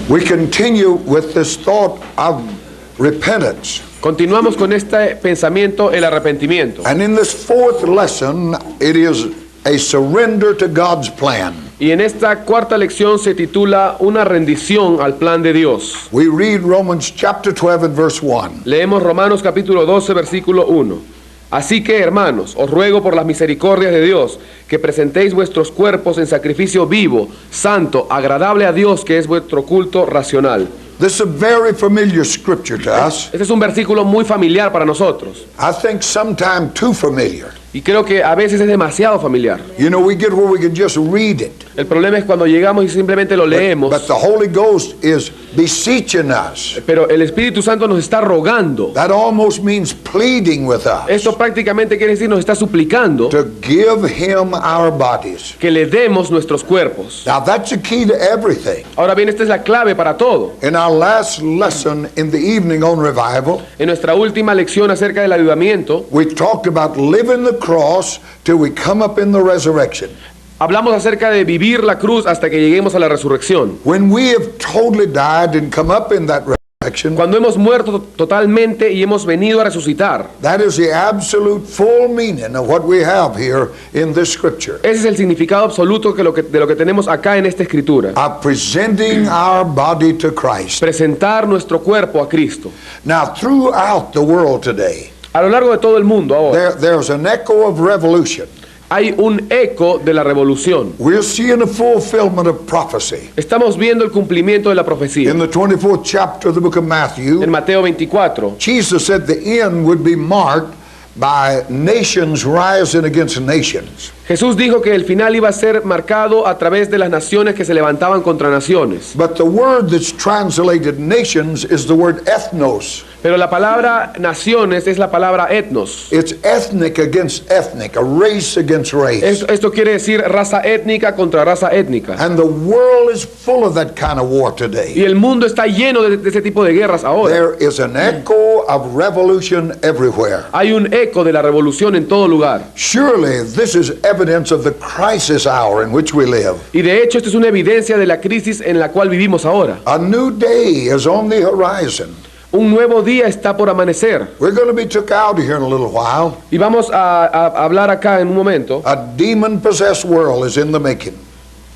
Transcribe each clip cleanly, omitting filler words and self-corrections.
We continue with this thought of repentance. Continuamos con este pensamiento, el arrepentimiento. And in this fourth lesson, it is a surrender to God's plan. Y en esta cuarta lección se titula Una rendición al plan de Dios. We read Romans chapter 12 and verse 1. Leemos Romanos capítulo 12, versículo 1. Así que, hermanos, os ruego por las misericordias de Dios que presentéis vuestros cuerpos en sacrificio vivo, santo, agradable a Dios, que es vuestro culto racional. This is a very familiar scripture to us. Este es un versículo muy familiar para nosotros. I think sometimes too familiar. Y creo que a veces es demasiado familiar. You know, we get where we can just read it. El problema es cuando llegamos y simplemente lo leemos. But the Holy Ghost is beseeching us. Pero el Espíritu Santo nos está rogando. That almost means pleading with us. Esto prácticamente quiere decir nos está suplicando To give Him our bodies. que le demos nuestros cuerpos. Now that's the key to everything. Ahora bien, esta es la clave para todo. In our last lesson in the evening on revival, En nuestra última lección acerca del avivamiento, we talked about living the cross till we come up in the resurrection. hablamos acerca de vivir la cruz hasta que lleguemos a la resurrección. When we have totally died and come up in that resurrection, Cuando hemos muerto totalmente y hemos venido a resucitar. that is the absolute full meaning of what we have here in this scripture. Ese es el significado absoluto de lo que tenemos acá en esta escritura. Of presenting our body to Christ. Presentar nuestro cuerpo a Cristo. Now, throughout the world today, A lo largo de todo el mundo ahora there's an echo of revolution. hay un eco de la revolución. We're seeing a fulfillment of prophecy. Estamos viendo el cumplimiento de la profecía. In the 24th chapter of the book of Matthew, En Mateo 24, Jesus said the end would be marked by nations rising against nations. Jesús dijo que el final iba a ser marcado a través de las naciones que se levantaban contra naciones. But the word that's translated nations is the word ethnos. Pero la palabra naciones es la palabra etnos. It's ethnic against ethnic, a race against race. Esto quiere decir raza étnica contra raza étnica. And the world is full of that kind of war Y today. el mundo está lleno de ese tipo de guerras ahora. There is an echo of revolution everywhere. Hay un eco de la revolución en todo lugar. Surely this is evidence of the crisis hour in which we live. Y de hecho, esto es una evidencia de la crisis en la cual vivimos ahora. A new day is on the horizon. Un nuevo día está por amanecer. We're going to be took out here in a little while. Y vamos a hablar acá en un momento A demon-possessed world is in the making.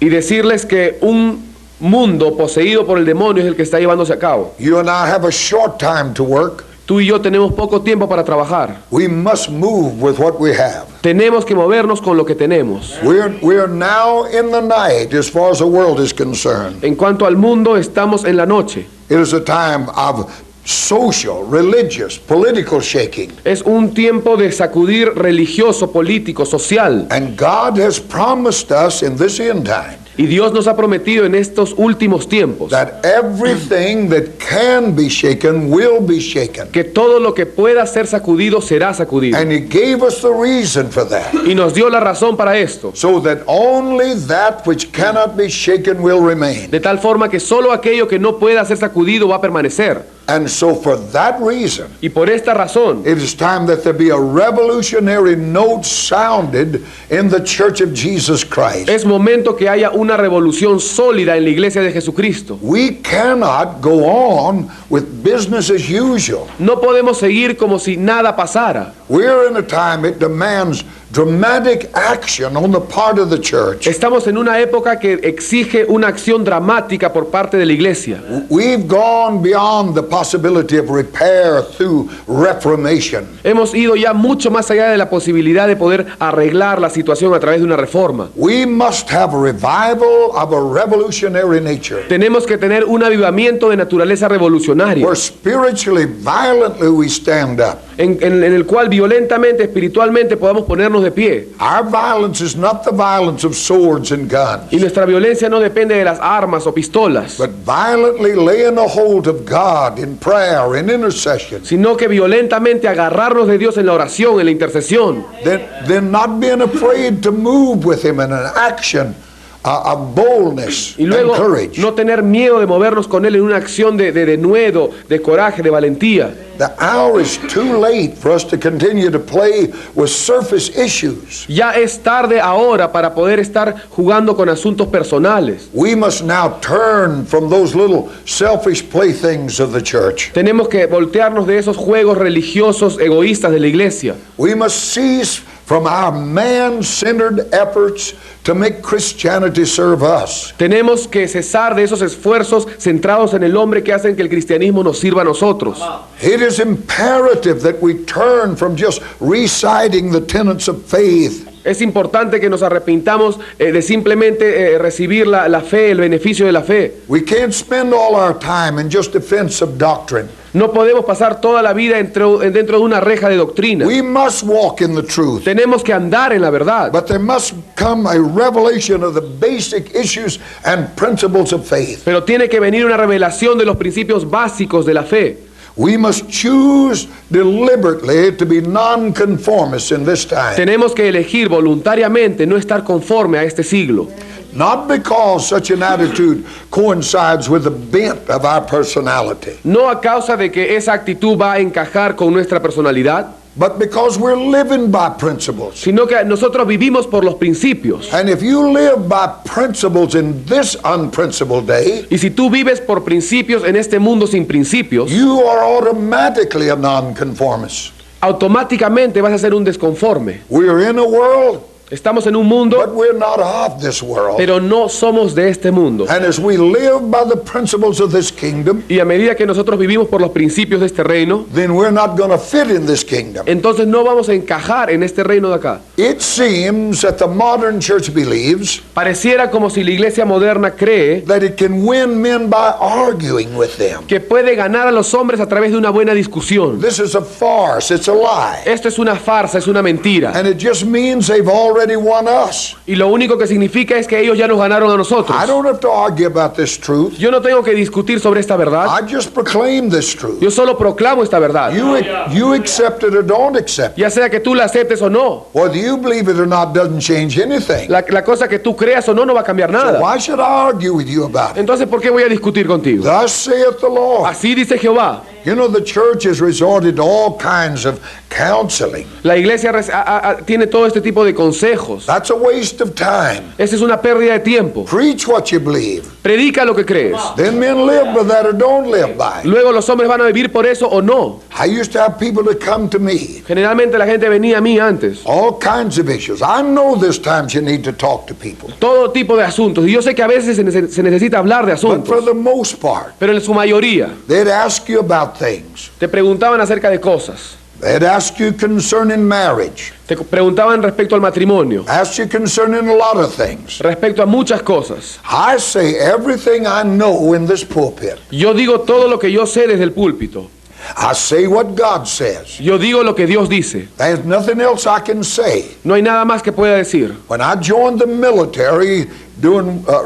y decirles que un mundo poseído por el demonio es el que está llevándose a cabo. You and I have a short time to work. Tú y yo tenemos poco tiempo para trabajar. We must move with what we have. Tenemos que movernos con lo que tenemos. We're now in the night as far as the world is concerned. En cuanto al mundo, estamos en la noche. It is a time of social, religious, political shaking. Es un tiempo de sacudir religioso, político, social. And God has promised us in this end time Y Dios nos ha prometido en estos últimos tiempos that everything that can be shaken will be shaken. que todo lo que pueda ser sacudido será sacudido. And He gave us the reason for that. Y nos dio la razón para esto. So that only that which cannot be shaken will remain. De tal forma que solo aquello que no pueda ser sacudido va a permanecer. And so for that reason, Y por esta razón, it is time that there be a revolutionary note sounded in the Church of Jesus Christ. es momento que haya una revolución sólida en la iglesia de Jesucristo. We cannot go on with business as usual. No podemos seguir como si nada pasara. We're in a time it demands dramatic action on the part of the church. Estamos en una época que exige una acción dramática por parte de la iglesia. We've gone beyond the possibility of repair through reformation. Hemos ido ya mucho más allá de la posibilidad de poder arreglar la situación a través de una reforma. We must have a revival of a revolutionary nature, Tenemos que tener un avivamiento de naturaleza revolucionaria, where spiritually, violently we stand up. en el cual violentamente, espiritualmente, podamos ponernos de pie. Our violence is not the violence of swords and guns, Y nuestra violencia no depende de las armas o pistolas, but violently laying a hold of God in prayer and intercession. sino que violentamente agarrarnos de Dios en la oración, en la intercesión. Then not being afraid to move with Him in an action of boldness Y and luego courage. no tener miedo de movernos con Él en una acción de denuedo, de coraje, de valentía. The hour is too late for us to continue to play with surface issues. Ya es tarde ahora para poder estar jugando con asuntos personales. We must now turn from those little selfish playthings of the church. Tenemos que voltearnos de esos juegos religiosos egoístas de la iglesia. We must cease from our man-centered efforts to make Christianity serve us. Tenemos que cesar de esos esfuerzos centrados en el hombre que hacen que el cristianismo nos sirva a nosotros. It is imperative that we turn from just reciting the tenets of faith Es importante que nos arrepintamos de simplemente recibir la fe, el beneficio de la fe. We can't spend all our time in just defense of doctrine. No podemos pasar toda la vida dentro de una reja de doctrina. We must walk in the truth. Tenemos que andar en la verdad. But there must come a revelation of the basic issues and principles of faith. Pero tiene que venir una revelación de los principios básicos de la fe. We must choose deliberately to be nonconformists in this time. Tenemos que elegir voluntariamente no estar conforme a este siglo. Not because such an attitude coincides with the bent of our personality, No a causa de que esa actitud va a encajar con nuestra personalidad, but because we're living by principles. sino que nosotros vivimos por los principios. And if you live by principles in this unprincipled day, Y si tú vives por principios en este mundo sin principios, you are automatically a nonconformist. automáticamente vas a ser un desconforme. We are in a world, Estamos en un mundo, but we're not of this world. pero no somos de este mundo. And as we live by the principles of this kingdom, Y a medida que nosotros vivimos por los principios de este reino, then we're not going to fit in this kingdom. entonces no vamos a encajar en este reino de acá. It seems that the modern church believes Pareciera como si la iglesia moderna cree that it can win men by arguing with them. que puede ganar a los hombres a través de una buena discusión. This is a farce, it's a lie. Esto es una farsa, es una mentira. And it just means they've already won us. Y lo único que significa es que ellos ya nos ganaron a nosotros. I don't have to argue about this truth. Yo no tengo que discutir sobre esta verdad. I just proclaim this truth. Yo solo proclamo esta verdad. You accept it or don't accept it. Ya sea que tú la aceptes o no. Whether you believe it or not doesn't change anything. La cosa que tú creas o no, no va a cambiar So nada. why should I argue with you about it? Entonces, ¿por qué voy a discutir contigo? Thus saith the Lord. Así dice Jehová. You know, the church has resorted to all kinds of counseling. La iglesia tiene todo este tipo de consejos. That's a waste of time. Esa es una pérdida de tiempo. Preach what you believe. Predica lo que crees. Then men live by that or don't live by it. Luego los hombres van a vivir por eso o no. I used to have people that come to me. Generalmente la gente venía a mí antes. All kinds of issues. I know there's times you need to talk to people. Todo tipo de asuntos. Y yo sé que a veces se necesita hablar de But for asuntos. the most part, Pero en su mayoría they'd ask you about things. te preguntaban acerca de cosas. They'd ask you concerning marriage. Te preguntaban respecto al matrimonio. Ask you concerning a lot of things. Respecto a muchas cosas. I say everything I know in this pulpit. Yo digo todo lo que yo sé desde el púlpito. I say what God says. Yo digo lo que Dios dice. There's nothing else I can say. No hay nada más que pueda decir. When I joined the military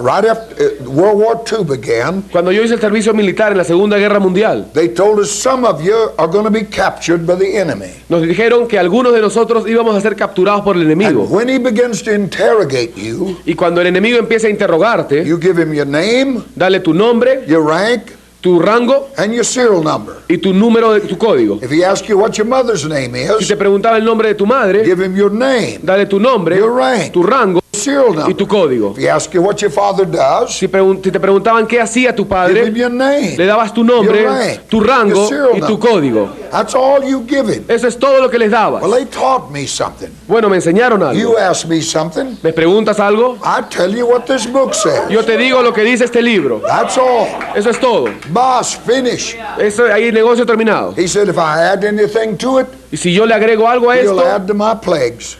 right after World War II began, Cuando yo hice el servicio militar en la Segunda Guerra Mundial, they told us some of you are going to be captured by the enemy. nos dijeron que algunos de nosotros íbamos a ser capturados por el enemigo. And when he begins to interrogate you, Y cuando el enemigo empieza a interrogarte, you give him your name, dale tu nombre, your rank, tu rango and your serial number. y tu número de tu código. If he asks you what your mother's name Si is, te preguntaba el nombre de tu madre, give him your name, dale tu nombre, your rank, tu rango serial y tu number. código. If he asks you what your father does, Si te preguntaban qué hacía tu give padre, him your name. le dabas tu Your nombre, rank, tu rango your serial y tu number. código. That's all you give him. Eso es todo lo que les dabas. Well, they taught me something. Bueno, me enseñaron algo. You ask me something, ¿Me preguntas algo? I tell you what this book says. Yo te digo lo que dice este libro. That's all. Eso es todo. Boss, finish. Eso, ahí el negocio terminado. He said, if I add anything to it, Y si yo le agrego algo a he'll esto, add to my plagues.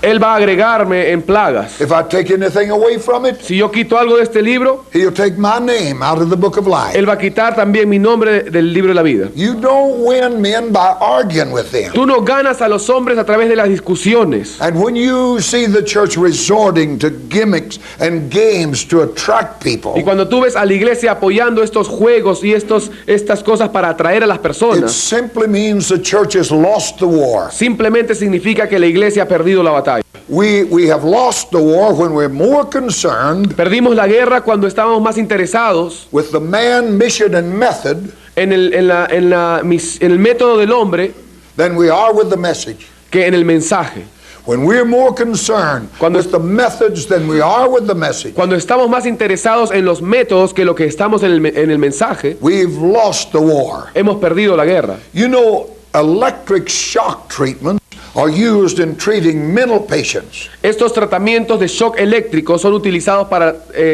Él va a agregarme en plagas. If I take anything away from it, Si yo quito algo de este libro, he'll take my name out of the book of life. Él va a quitar también mi nombre del libro de la vida. You don't win men by arguing with them. Tú no ganas a los hombres a través de las discusiones. And when you see the church resorting to gimmicks and games to attract people, Y cuando tú ves a la iglesia apoyando estos juegos y estas cosas para atraer a las it personas, simply means the church has lost the war. simplemente significa que la iglesia ha perdido la batalla. We have lost the war when we're more concerned Perdimos la guerra cuando estábamos más interesados with the man, mission, and method en el método del hombre than we are with the message. que en el mensaje. When we're more concerned Cuando- with the methods than we are with the message, Cuando estamos más interesados en los métodos que lo que estamos en el mensaje, we've lost the war. hemos perdido la guerra. You know, electric shock treatments are used in treating mental patients. Estos tratamientos de shock eléctrico son utilizados para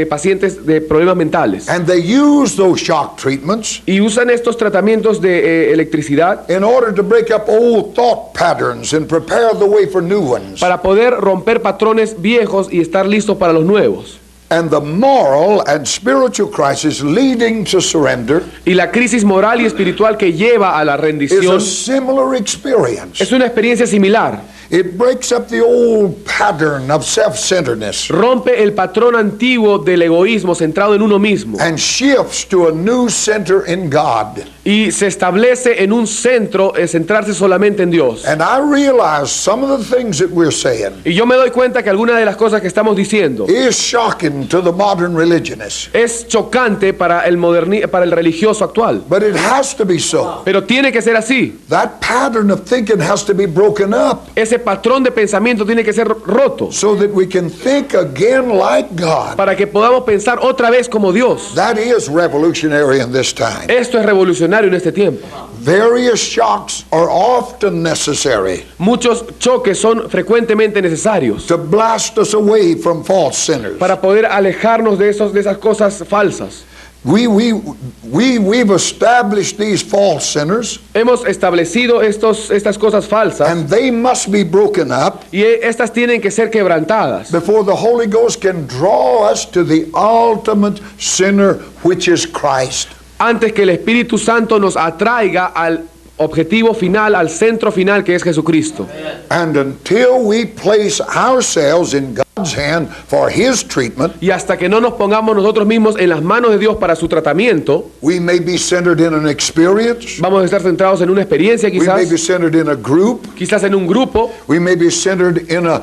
pacientes de problemas mentales. And they use those shock treatments Y usan estos tratamientos de electricidad in order to break up old thought patterns and prepare the way for new ones. para poder romper patrones viejos y estar listos para los nuevos. And the moral and spiritual crisis leading to surrender Y la crisis moral y espiritual que lleva a la is rendición a similar experience. es una experiencia similar. It breaks up the old pattern of self-centeredness Rompe el patrón antiguo del egoísmo centrado en uno mismo and shifts to a new center in God. y se establece en un centro, centrarse solamente en Dios. And I realize some of the things that we're saying Y yo me doy cuenta que algunas de las cosas que estamos diciendo is shocking to the modern religionist. es chocante para el religioso actual, But it has to be so. pero tiene que ser así. That pattern of thinking has to be broken up Ese patrón de pensamiento tiene que ser roto so that we can think again like God. para que podamos pensar otra vez como Dios. That is revolutionary in this time. Esto es revolucionario en este tiempo. Various shocks are often necessary Muchos choques son frecuentemente necesarios to blast us away from false sinners. para poder alejarnos de esas cosas falsas. We've established these false sinners, Hemos establecido estas cosas falsas and they must be broken up y estas tienen que ser quebrantadas before the Holy Ghost can draw us to the ultimate sinner, which is Christ. antes que el Espíritu Santo nos atraiga al objetivo final, al centro final, que es Jesucristo. And until we place ourselves in God's hand for His treatment, Y hasta que no nos pongamos nosotros mismos en las manos de Dios para su tratamiento, we may be centered in an experience, vamos a estar centrados en una experiencia we may be quizás, centered in a group, quizás en un grupo, we may be centered in a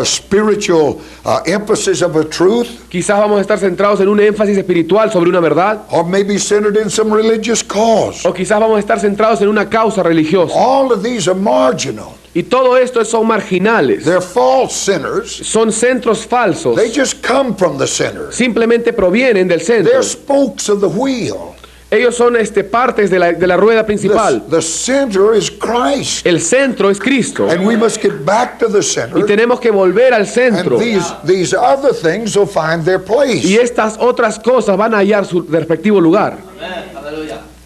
spiritual emphasis of a truth, quizás vamos a estar centrados en un énfasis espiritual sobre una verdad, or maybe centered in some religious cause. o quizás vamos a estar centrados en una causa religiosa. All of these are marginal. Y todo esto son marginales, They're false sinners. son centros falsos, They just come from the center. simplemente provienen del centro. They're spokes of the wheel. Ellos son partes de la rueda principal. The center is Christ. El centro es Cristo. And we must get back to the Y center. tenemos que volver al centro. And these other things will find their Y place. estas otras cosas van a hallar su respectivo lugar.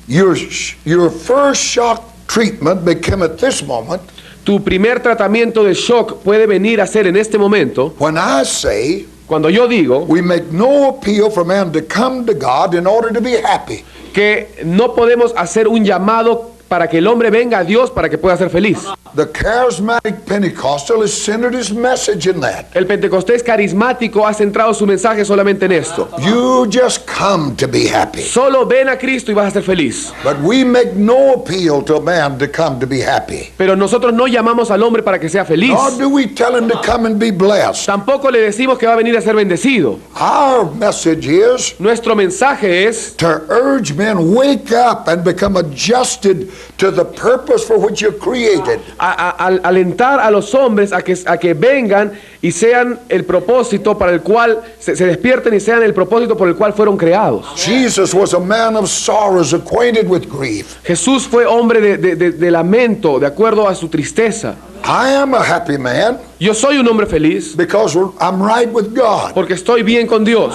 Your first shock treatment may come at this moment Tu primer tratamiento de shock puede venir a ser en este momento, when I say cuando yo digo we make no appeal for man to come to God in order to be happy. que no podemos hacer un llamado para que el hombre venga a Dios para que pueda ser feliz. The charismatic Pentecostal has centered his message in that. El pentecostés carismático ha centrado su mensaje solamente en esto. You just come to be happy. Solo ven a Cristo y vas a ser feliz. But we make no appeal to man to come to be happy. Pero nosotros no llamamos al hombre para que sea feliz. Nor do we tell him to come and be blessed. Tampoco le decimos que va a venir a ser bendecido. Our message is Nuestro mensaje es to urge men, wake up and become adjusted to the purpose for which you're created. alentar a los hombres a que vengan y sean el propósito para el cual se despierten y sean el propósito por el cual fueron creados. Jesus was a man of sorrows, acquainted with grief. Jesús fue hombre de lamento, de acuerdo a su tristeza. I am a happy man. Yo soy un hombre feliz because I'm right with God. porque estoy bien con Dios.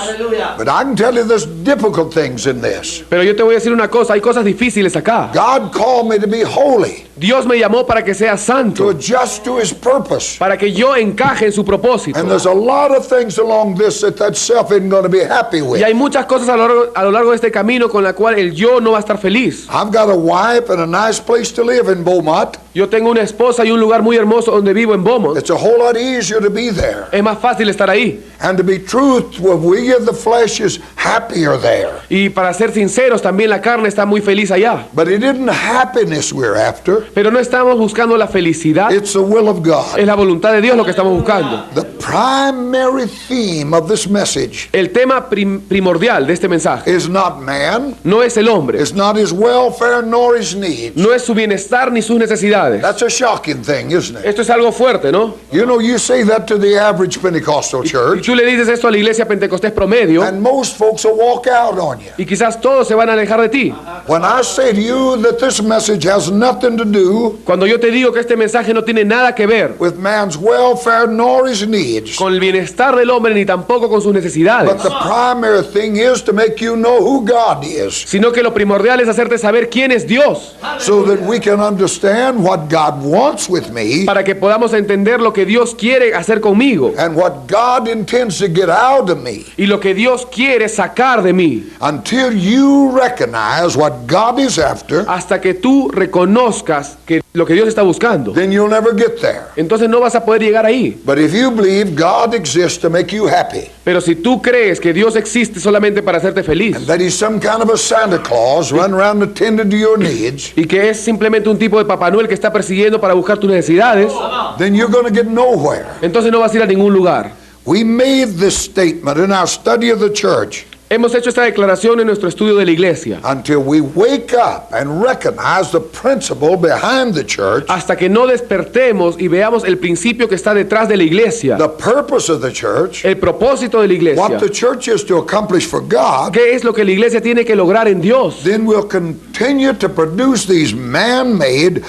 But I can tell you there's difficult things in this. Pero yo te voy a decir una cosa, hay cosas difíciles acá. God called me to be holy, Dios me llamó para que sea to santo, adjust to His purpose. para que yo encaje en su propósito. And there's a lot of things along this that self isn't going to be happy Y with. hay muchas cosas a lo largo de este camino con la cual el yo no va a estar feliz. I've got a wife and a nice place to live in Beaumont. Yo tengo una esposa y un lugar muy hermoso donde vivo en Beaumont. It's a whole lot easier to be there. Es más fácil estar ahí. And to be truthful, we of the flesh is happier there. Y para ser sinceros, también la carne está muy feliz allá. But it isn't happiness we're after. Pero no estamos buscando la felicidad, It's the will of God. es la voluntad de Dios lo que estamos buscando. The primary theme of this message El tema primordial de este mensaje is not man, no es el hombre, it's not his welfare nor his needs. no es su bienestar ni sus necesidades. That's a shocking thing, isn't it? Esto es algo fuerte, ¿no? You know, you say that to the average Pentecostal Y church, tú le dices esto a la iglesia pentecostés promedio and most folks will walk out on you. y quizás todos se van a alejar de ti. When I say to you that this message has nothing to do Cuando yo te digo que este mensaje no tiene nada que ver with man's welfare nor his needs, con el bienestar del hombre ni tampoco con sus necesidades, but the primary thing is to make you know who God is, sino que lo primordial es hacerte saber quién es Dios, so that we can understand what God wants with me para que podamos entender lo que Dios quiere hacer conmigo and what God intends to get out of me. y lo que Dios quiere sacar de mí, Until you recognize what God is after, hasta que tú reconozcas que lo que Dios está buscando. then you'll never get there. Entonces no vas a poder llegar ahí. But if you believe God exists to make you happy, Pero si tú crees que Dios existe solamente para hacerte feliz and that He's some kind of a Santa Claus running around attending to your needs, y que es simplemente un tipo de Papá Noel que está persiguiendo para buscar tus necesidades, then you're going to get nowhere. entonces no vas a ir a ningún lugar. We made this statement in our study of the church. Hemos hecho esta declaración en nuestro estudio de la iglesia. Until we wake up and recognize the principle behind the church, Hasta que no despertemos y veamos el principio que está detrás de la iglesia, the purpose of the church, el propósito de la iglesia, what the church is to accomplish for God, qué es lo que la iglesia tiene que lograr en Dios, then we'll continue to produce these man-made,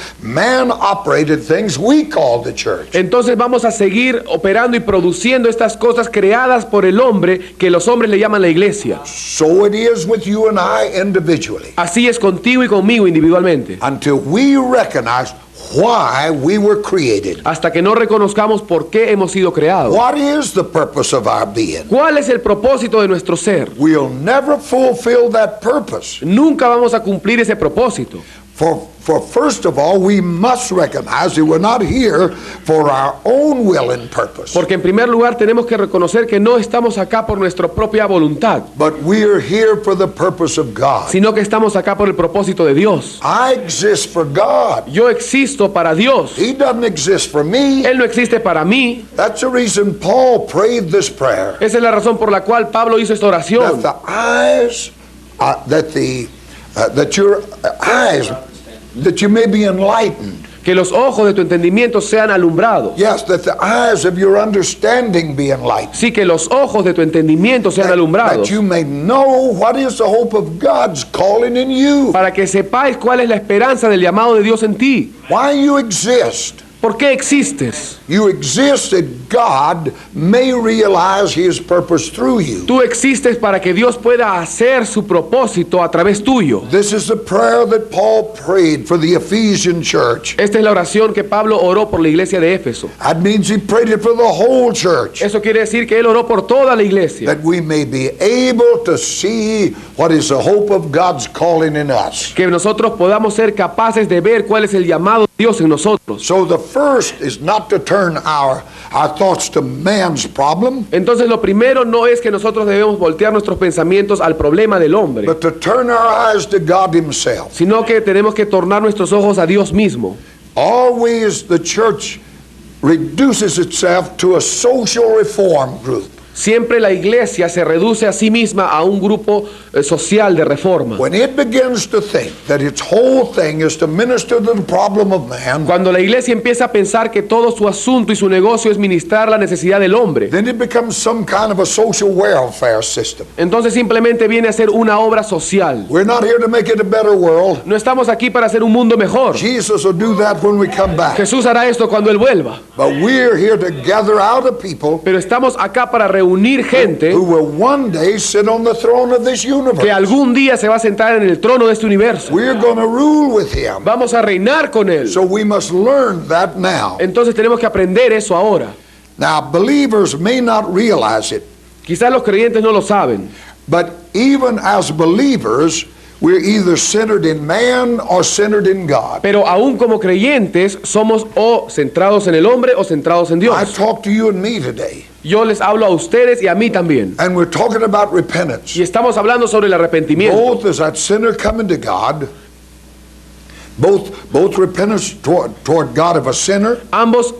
man-operated things we call the church. entonces vamos a seguir operando y produciendo estas cosas creadas por el hombre que los hombres le llaman la iglesia. So it is with you and I individually. Así es contigo y conmigo individualmente. Until we recognize why we were created. Hasta que no reconozcamos por qué hemos sido creados. What is the purpose of our being? ¿Cuál es el propósito de nuestro ser? We'll never fulfill that purpose. Nunca vamos a cumplir ese propósito. For first of all, we must recognize that we're not here for our own will and purpose, Porque en primer lugar tenemos que reconocer que no estamos acá por nuestra propia voluntad, but we're here for the purpose of God. sino que estamos acá por el propósito de Dios. I exist for God. Yo existo para Dios. He doesn't exist for me. Él no existe para mí. That's the reason Paul prayed this prayer. Esa es la razón por la cual Pablo hizo esta That oración. the eyes, that your eyes, that you may be enlightened. Que los ojos de tu entendimiento sean alumbrados. Yes, that the eyes of your understanding be enlightened. Sí, que los ojos de tu entendimiento sean That alumbrados. you may know what is the hope of God's calling in you. Para que sepáis cuál es la esperanza del llamado de Dios en ti. Why you exist. ¿Por qué existes? You exist that God may realize His purpose through you. Tú existes para que Dios pueda hacer su propósito a través tuyo. This is the prayer that Paul prayed for the Ephesian church. Esta es la oración que Pablo oró por la iglesia de Éfeso. That means he prayed it for the whole church. Eso quiere decir que él oró por toda la iglesia. That we may be able to see what is the hope of God's calling in us. Que nosotros podamos ser capaces de ver cuál es el llamado de Dios en nosotros. So the first is not to turn our thoughts to man's problem, Entonces lo primero no es que nosotros debemos voltear nuestros pensamientos al problema del hombre, but to turn our eyes to God Himself. sino que tenemos que tornar nuestros ojos a Dios mismo. Always the church reduces itself to a social reform group. Siempre la iglesia se reduce a sí misma a un grupo social de reforma. When it begins to think that its whole thing is to minister to the problem of man, Cuando la iglesia empieza a pensar que todo su asunto y su negocio es ministrar la necesidad del hombre, then it becomes some kind of a social welfare system. entonces simplemente viene a ser una obra social. We're not here to make it a better world. No estamos aquí para hacer un mundo mejor. Jesus will do that when we come back. Jesús hará esto cuando Él vuelva. But we're here to gather out a people Pero estamos acá para reunir gente who will one day sit on the throne of this que universe. algún día se va a sentar en el trono de este universo. We're going to rule with him. Vamos a reinar con Él. So we must learn that now. Entonces tenemos que aprender eso ahora. Now, believers may not realize it, Quizás los creyentes no lo saben, but even as believers, we're either centered in man or centered in God. pero aún como creyentes somos o centrados en el hombre o centrados en I Dios. talk to you and me today, Yo les hablo a ustedes y a mí también. and we're talking about repentance. Y estamos hablando sobre el arrepentimiento. Both as that sinner coming to God, both repentance toward God of a sinner, Ambos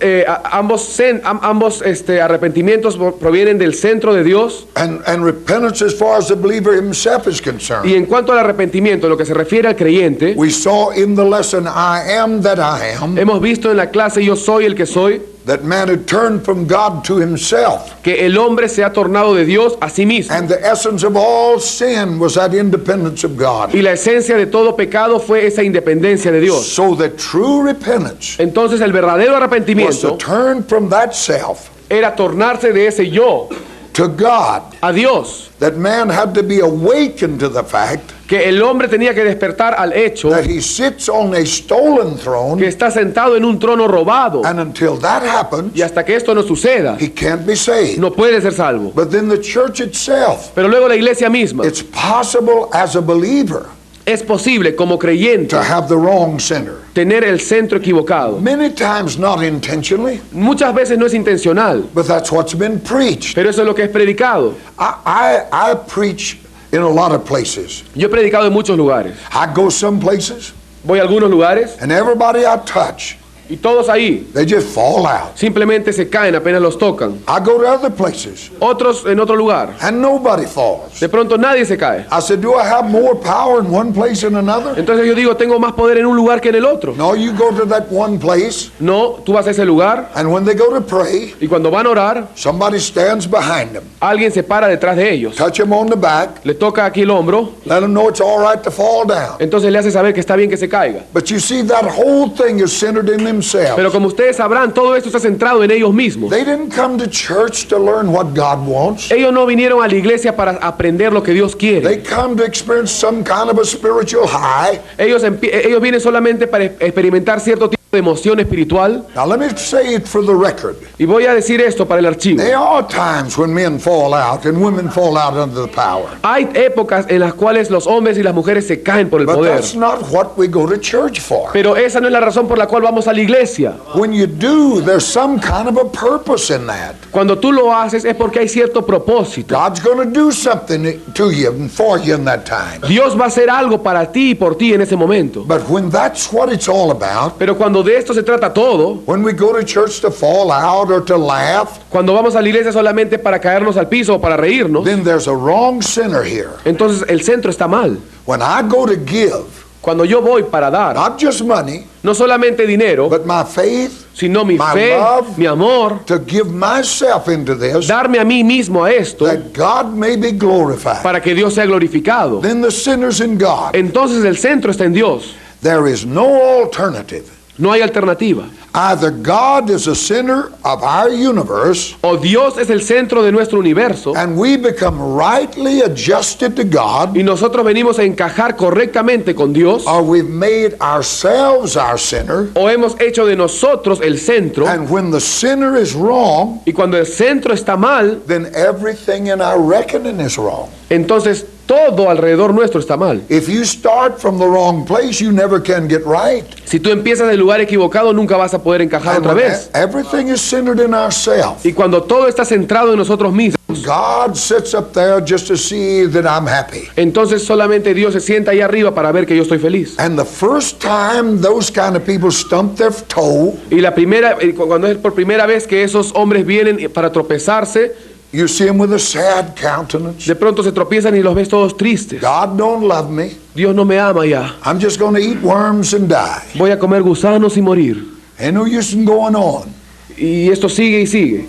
arrepentimientos provienen del centro de Dios. and repentance as far as the believer himself is concerned. Y en cuanto al arrepentimiento, en lo que se refiere al creyente, We saw in the lesson, I am that I am, hemos visto en la clase Yo soy el que soy, that man had turned from God to himself. que el hombre se ha tornado de Dios a sí mismo. And the essence of all sin was that independence of God. Y la esencia de todo pecado fue esa independencia de Dios. So that true repentance Entonces el verdadero was to arrepentimiento turn from that self era tornarse de ese yo to God. a Dios. That man had to be awakened to the fact Que el hombre tenía que despertar al hecho that he sits on a stolen que throne, está sentado en un trono robado. and until that happens, Y hasta que esto no suceda, he can't be saved. no puede ser salvo. But then the church itself, Pero luego la iglesia misma, it's possible as a believer es posible como creyente to have the wrong center. tener el centro equivocado. Many times not intentionally, Muchas veces no es intencional, but that's what's been preached. pero eso es lo que es predicado. I preach in a lot of places. Yo he predicado en muchos lugares. I go some places, Voy a algunos lugares and everybody I touch, y todos ahí they just fall out. simplemente se caen apenas los tocan. I go to other places, Otros en otro lugar. and nobody falls. De pronto nadie se cae. I said, do I have more power in one place than another? Entonces yo digo, tengo más poder en un lugar que en el otro. No, you go to that one place, No, tú vas a ese lugar and when they go to pray, y cuando van a orar, somebody stands behind them. alguien se para detrás de ellos. Touch them on the back, Le toca aquí el hombro, let them know it's all right to fall down. entonces le hace saber que está bien que se caiga. But you see, that whole thing is centered in themselves. Pero como ustedes sabrán, todo esto está centrado en ellos mismos. They didn't come to church to learn what God wants. Ellos no vinieron a la iglesia para aprender lo que Dios quiere. They come to experience some kind of a spiritual high. Ellos vienen solamente para experimentar cierto tipo de emoción espiritual. Now let me say it for the record. Y voy a decir esto para el archivo. There are times when men fall out and women fall out under the power. Hay épocas en las cuales los hombres y las mujeres se caen por el But poder. that's not what we go to church for. Pero esa no es la razón por la cual vamos a la iglesia. When you do, there's some kind of a purpose in that. Cuando tú lo haces es porque hay cierto propósito. God's going to do something to you and for you in that time. Dios va a hacer algo para ti y por ti en ese momento. But when that's what it's all about, Pero cuando de esto se trata todo, when we go to church to fall out or to laugh, cuando vamos a la iglesia solamente para caernos al piso o para reírnos, then there's a wrong sinner here. entonces el centro está mal. When I go to give, Cuando yo voy para dar, not just money, no solamente dinero, but my faith, sino mi my fe, love, mi amor, to give myself into this, darme a mí mismo a esto that God may be glorified. para que Dios sea glorificado. Then the sinner's in God. Entonces el centro está en Dios. There is no alternative. No hay alternativa. Either God is the center of our universe, O Dios es el centro de nuestro universo and we become rightly adjusted to God, y nosotros venimos a encajar correctamente con Dios, or we've made ourselves our center, o hemos hecho de nosotros el centro, and when the center is wrong, y cuando el centro está mal, then everything in our reckoning is wrong. entonces todo alrededor nuestro está mal. If you start from the wrong place, you never can get right. Si tú empiezas del lugar equivocado, nunca vas a poder encajar And otra when vez. everything is centered in ourselves, Y cuando todo está centrado en nosotros mismos, God sits up there just to see that I'm happy. entonces solamente Dios se sienta ahí arriba para ver que yo estoy feliz. And the first time those kind of people stump their toe, Y cuando es por primera vez que esos hombres vienen para tropezarse, You see them with a sad countenance. De pronto se tropiezan y los ves todos tristes. God don't love me. Dios no me ama ya. I'm just going to eat worms and die. Voy a comer gusanos y morir. Ain't no use in going on. Y esto sigue y sigue.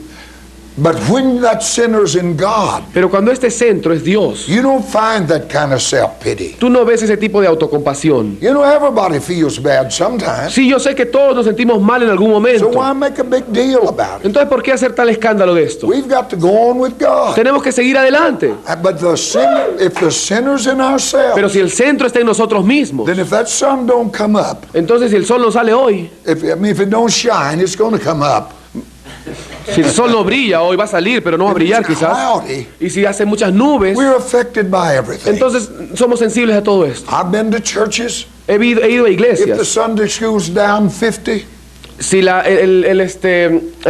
But when that sinner's in God, Pero cuando este centro es Dios, you don't find that kind of self-pity. tú no ves ese tipo de autocompasión. You know, everybody feels bad sometimes. Sí, yo sé que todos nos sentimos mal en algún So momento. why make a big deal about it? Entonces, ¿por qué hacer tal escándalo de esto? We've got to go on with God. Tenemos que seguir adelante. But if the sinner's in ourselves, Pero si el centro está en nosotros mismos, then if that sun don't come up, entonces si el sol no sale hoy, if it don't shine, it's going to come up. si el sol no brilla hoy, va a salir, pero no va a brillar If it's quizás. cloudy, Y si hace muchas nubes, we're affected by everything. entonces somos sensibles a todo esto. I've been to churches. He ido a If the iglesias. Sunday school's down 50, Si en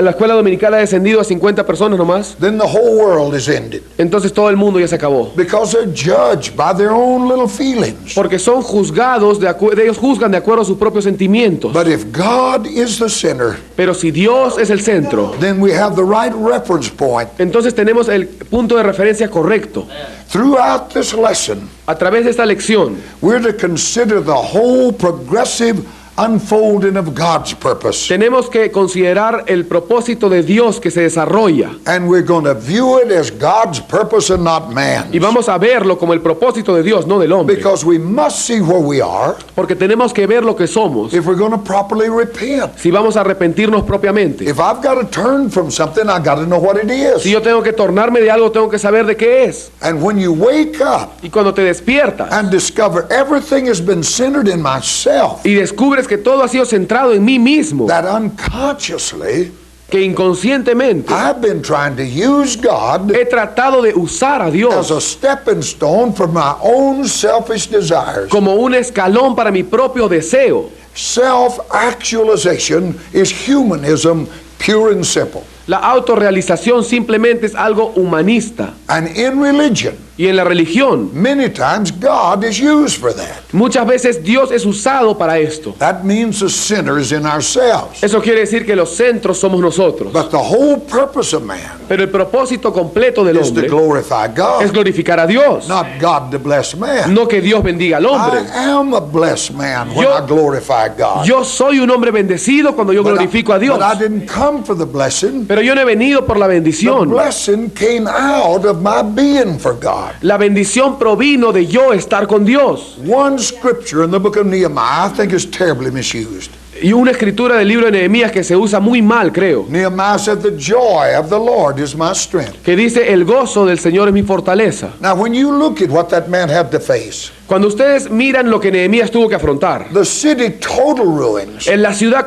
la escuela dominical ha descendido a 50 personas nomás, then the whole world is ended. entonces todo el mundo ya se acabó. Because they're judged by their own little feelings. Porque son juzgados, ellos juzgan de acuerdo a sus propios sentimientos. But if God is the center, Pero si Dios es el centro, then we have the right reference point. entonces tenemos el punto de referencia correcto. Throughout this lesson, A través de esta lección, we're to consider the whole progressive unfolding of God's purpose. tenemos que considerar el propósito de Dios que se desarrolla. And we're going to view it as God's purpose and not man's. Y vamos a verlo como el propósito de Dios, no del hombre. Because we must see where we are Porque tenemos que ver lo que somos if we're going to properly repent. si vamos a arrepentirnos propiamente. If I've got to turn from something, I've got to know what it Si is. yo tengo que tornarme de algo, tengo que saber de qué es. And when you wake up Y cuando te despiertas and discover everything has been centered in myself, y descubres que todo ha sido centrado en mí mismo, that unconsciously que inconscientemente I've been trying to use God he tratado de usar a as Dios a stepping stone for my own selfish desires. como un escalón para mi propio deseo. Self-actualization is humanism, pure and simple. La autorrealización simplemente es algo humanista. And in religion, Y en la religión, many times God is used for that. muchas veces Dios es usado para esto. That means the sinner is in ourselves. Eso quiere decir que los centros somos nosotros. But the whole purpose of man Pero el propósito completo del is to hombre glorify es God, glorificar a Dios. not God to bless man. No que Dios bendiga al hombre. I am a blessed man when Yo- I glorify God. Yo soy un hombre bendecido cuando yo glorifico a Dios. But I didn't come for the blessing. Pero yo no he venido por la The bendición. blessing came out of my being for God. La bendición provino de yo estar con Dios. One scripture in the book of Nehemiah I think is terribly misused. Y una escritura del libro de Nehemías que se usa muy mal, creo. Nehemiah said, "The joy of the Lord is my strength." Que dice, el gozo del Señor es mi fortaleza. Now, when you look at what that man had to face, Cuando ustedes miran lo que Nehemías tuvo que afrontar, the city total ruins, en la ciudad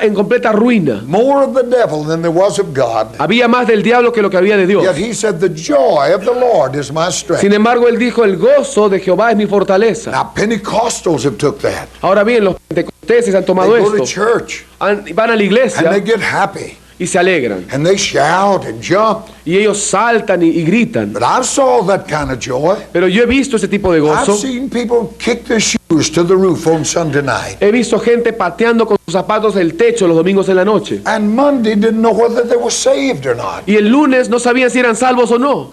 en completa ruina, more of the devil than there was of God. había más del diablo que lo que había de Dios. Yet he said, "The joy of the Lord is my strength." Sin embargo, él dijo, el gozo de Jehová es mi fortaleza. Now, Pentecostals have took that. Ahora bien, los pentecosteses han They tomado go to esto, church van a la and they iglesia get happy y se alegran. and they shout and jump. Y ellos saltan y gritan. But I saw that kind of joy. Pero yo he visto ese tipo de I've gozo. seen people kick their shoes to the roof on Sunday night. He visto gente pateando con sus zapatos el techo los domingos en la noche. And Monday didn't know whether they were saved or not. Y el lunes no sabían si eran salvos o no.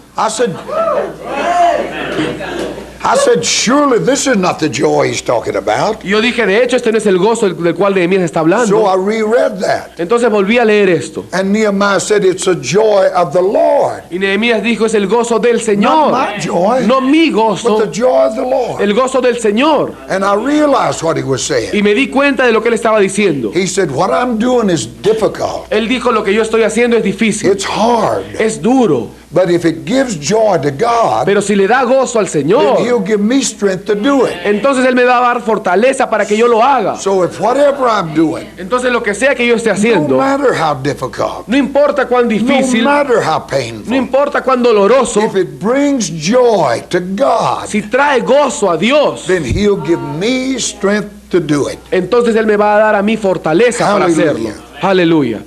I said, surely this is not the joy he's talking about. Y yo dije, de hecho, este no es el gozo del cual Nehemías está So hablando. I reread that. Entonces volví a leer esto. And Nehemiah said, it's a joy of the Lord. Y Nehemías dijo, es el gozo del Señor. Not my joy, No mi but gozo, the joy of the Lord. el gozo del Señor. And I realized what he was saying. Y me di cuenta de lo que él estaba diciendo. He said, what I'm doing is difficult. Él dijo, lo que yo estoy haciendo es difícil, It's hard. es duro. But if it gives joy to God, Pero si le da gozo al then Señor, he'll give me strength to do it. entonces Él me va a dar fortaleza para que yo lo haga. So if whatever I'm doing, Entonces lo que sea que yo esté no haciendo, matter how difficult, no importa cuán no difícil, matter how no painful, importa cuán doloroso, if it brings joy to God, si trae gozo a Dios, then he'll give me strength to do it. entonces Él me va a dar a mí fortaleza para Hallelujah. hacerlo. Aleluya.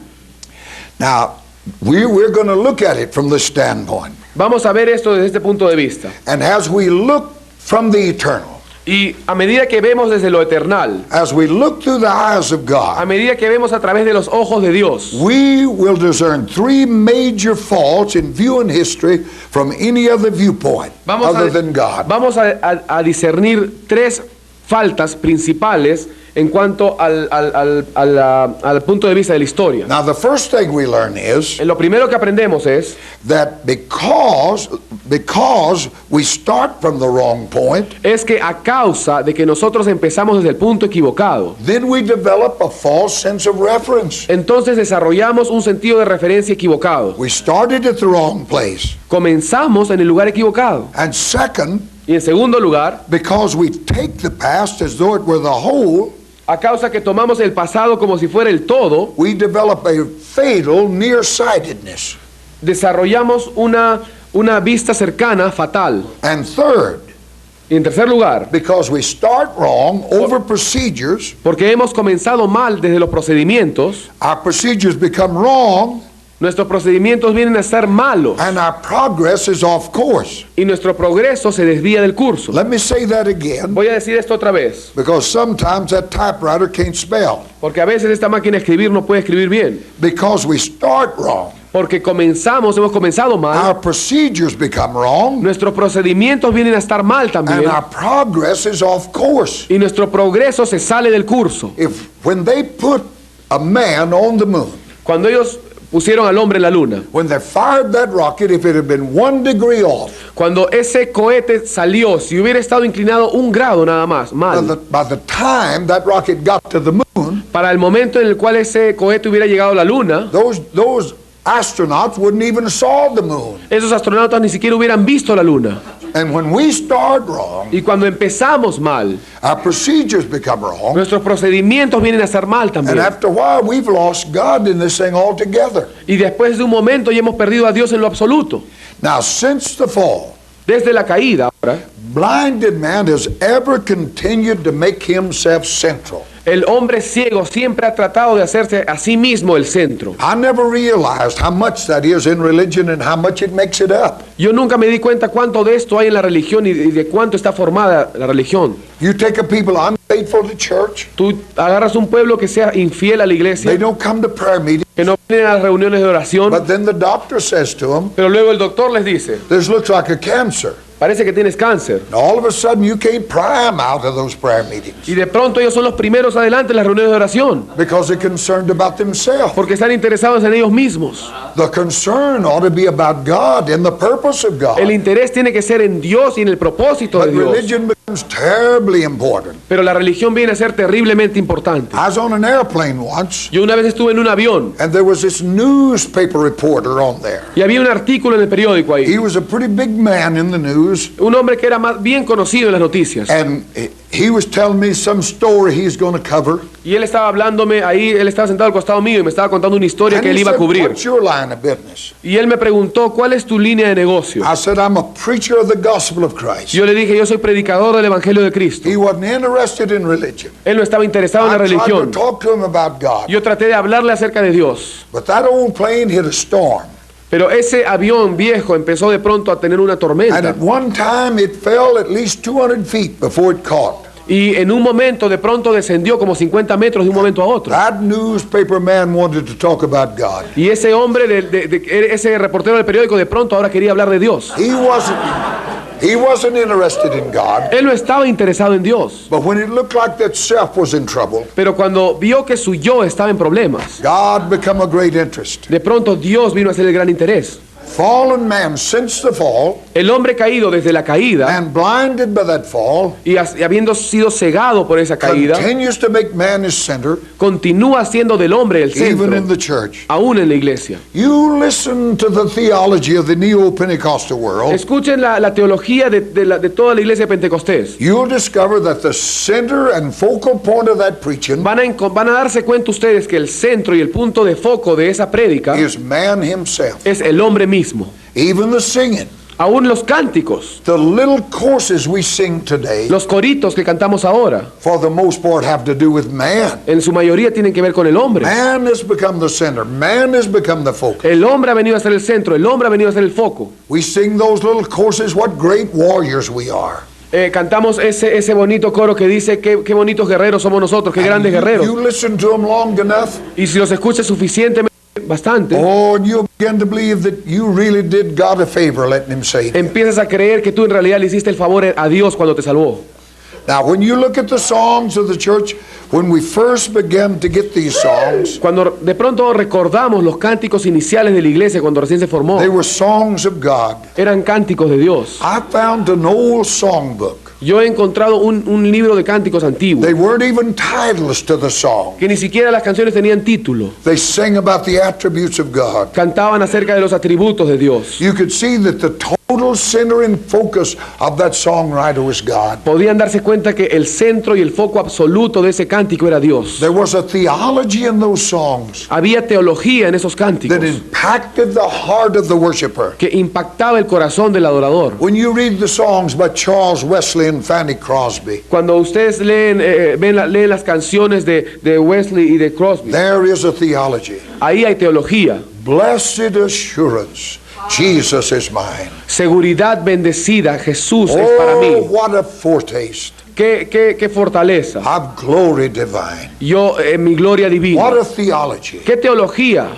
Now, we're going to look at it from this standpoint. Vamos a ver esto desde este punto de vista. And as we look from the eternal, Y a medida que vemos desde lo eternal, as we look through the eyes of a God, medida que vemos a través de los ojos de Dios, we will discern three major faults in viewing history from any other viewpoint other than God. vamos a discernir tres faltas principales en cuanto al punto de vista de la historia. Now, the first thing we learn is Lo primero que aprendemos es that because we start from the wrong point, que a causa de que nosotros empezamos desde el punto equivocado, then we develop a false sense of reference. entonces desarrollamos un sentido de referencia equivocado. We started at the wrong place. Comenzamos en el lugar equivocado. And second, Y en segundo lugar, because we take the past as though it were the whole, a causa que tomamos el pasado como si fuera el todo, we develop a fatal nearsightedness. desarrollamos una vista cercana fatal. And third, Y en tercer lugar, because we start wrong over procedures, porque hemos comenzado mal desde los procedimientos, our procedures become wrong nuestros procedimientos vienen a ser malos and our progress is off course. y nuestro progreso se desvía del curso. Let me say that again, Voy a decir esto otra vez, because sometimes that typewriter can't spell. porque a veces esta máquina de escribir no puede escribir bien. Because we start wrong, Porque hemos comenzado mal, our procedures become wrong, nuestros procedimientos vienen a estar mal and también, our progress is off course. y nuestro progreso se sale del curso. When they put a man on the moon, Cuando ellos pusieron al hombre en la luna, when they fired that rocket, if it had been 1 degree off, cuando ese cohete salió, si hubiera estado inclinado 1 grado nada más, mal, by the time that rocket got to the moon, para el momento en el cual ese cohete hubiera llegado a la luna, those astronauts wouldn't even saw the moon. esos astronautas ni siquiera hubieran visto la luna. And when we start wrong, Y cuando empezamos mal, our procedures become wrong, nuestros procedimientos vienen a ser mal and también. after a while, we've lost God in this thing altogether. Y después de un momento ya hemos perdido a Dios en lo absoluto. Now, since the fall, Desde la caída ahora, blinded man has ever continued to make himself central. el hombre ciego siempre ha tratado de hacerse a sí mismo el centro. I never realized how much that is in religion and how much it makes it up. Yo nunca me di cuenta cuánto de esto hay en la religión y de cuánto está formada la religión. You take a people unfaithful to church, Tú agarras un pueblo que sea infiel a la they iglesia, don't come to prayer meetings, que no vienen a las reuniones de oración, but then the doctor says to them, pero luego el doctor les dice, this looks like a cancer. parece que tienes cáncer. And all of a sudden, you can't pry them out of those prayer meetings Y de pronto ellos son los primeros adelante en las reuniones de oración, because they're concerned about themselves. porque están interesados en ellos mismos. The concern ought to be about God and the purpose of God. El interés tiene que ser en Dios y en el propósito de But Dios. religion becomes terribly important. Pero la religión viene a ser terriblemente importante. I was on an airplane once, Yo una vez estuve en un avión and there was this newspaper reporter on there. y había un artículo en el periódico ahí. He was a pretty big man in the news, Un hombre que era más bien conocido en las noticias. and he was telling me some story he's going to cover. Y él estaba hablándome ahí, él estaba sentado al costado mío y me estaba contando una historia And que él he iba a said, cubrir. what's your line of business? Y él me preguntó, ¿cuál es tu línea de negocio? I said, I'm a preacher of the gospel of Christ. Yo le dije, yo soy predicador del Evangelio de Cristo. He wasn't interested in religion. Él no estaba interesado en la I tried to religión. talk to him about God, Yo traté de hablarle acerca de Dios. but that old plane hit a storm. Pero ese avión viejo empezó de pronto a tener una And tormenta. at one time, it fell at least 200 feet before it caught. Y en un momento de pronto descendió como 50 metros de un momento a otro. That newspaper man wanted to talk about God. Y ese hombre, ese reportero del periódico, de pronto ahora quería hablar de Dios. He wasn't interested in God. Él no estaba interesado en Dios. But when it looked like that self was in trouble, Pero cuando vio que su yo estaba en problemas, God became a great interest. de pronto Dios vino a ser el gran interés. Fallen man since the fall, El hombre caído desde la caída and blinded by that fall, y habiendo sido cegado por esa caída, continues to make man his center, continúa siendo del hombre el even in centro, the church. aún en la iglesia. You listen to the theology of the neo-Pentecostal world, Escuchen la teología de toda la iglesia de Pentecostés. you'll discover that the center and focal point of that preaching Van a darse cuenta ustedes que el centro y el punto de foco de esa prédica is man himself. es el hombre mismo. Even the singing, Aún los cánticos, the little courses we sing today, los coritos que cantamos ahora, for the most part have to do with man. en su mayoría tienen que ver con el hombre. Man has become the center. Man has become the focus. El hombre ha venido a ser el centro, el hombre ha venido a ser el foco. We sing those little courses, what great warriors we are. Cantamos ese bonito coro que dice qué bonitos guerreros somos nosotros, qué grandes guerreros. You listen to them long enough, Y si los escuchas suficientemente, bastante, oh, and you begin to believe that you really did God a favor letting him save you. empiezas a creer que tú en realidad le hiciste el favor a Dios cuando te salvó. Now, when you look at the songs of the church, when we first began to get these songs, Cuando de pronto recordamos los cánticos iniciales de la iglesia cuando recién se formó, they were songs of God. eran cánticos de Dios. I found an old songbook. Yo he encontrado un libro de cánticos antiguos, They weren't even titles to the song. que ni siquiera las canciones tenían título. They sang about the attributes of God. Cantaban acerca de los atributos de Dios. You could see that the total center and focus of that songwriter was God. Podían darse cuenta que el centro y el foco absoluto de ese cántico era Dios. There was a theology in those songs Había teología en esos cánticos that impacted the heart of the worshiper. que impactaba el corazón del adorador. When you read the songs by Charles Wesley and Fanny Crosby, Cuando ustedes leen, leen las canciones de Wesley y de Crosby, there is a theology. ahí hay teología. Blessed assurance, Jesus is mine. Seguridad bendecida, Jesús es para Oh, mí. what a foretaste Qué fortaleza. of glory divine. Yo, mi gloria divina. What a theology. Qué teología.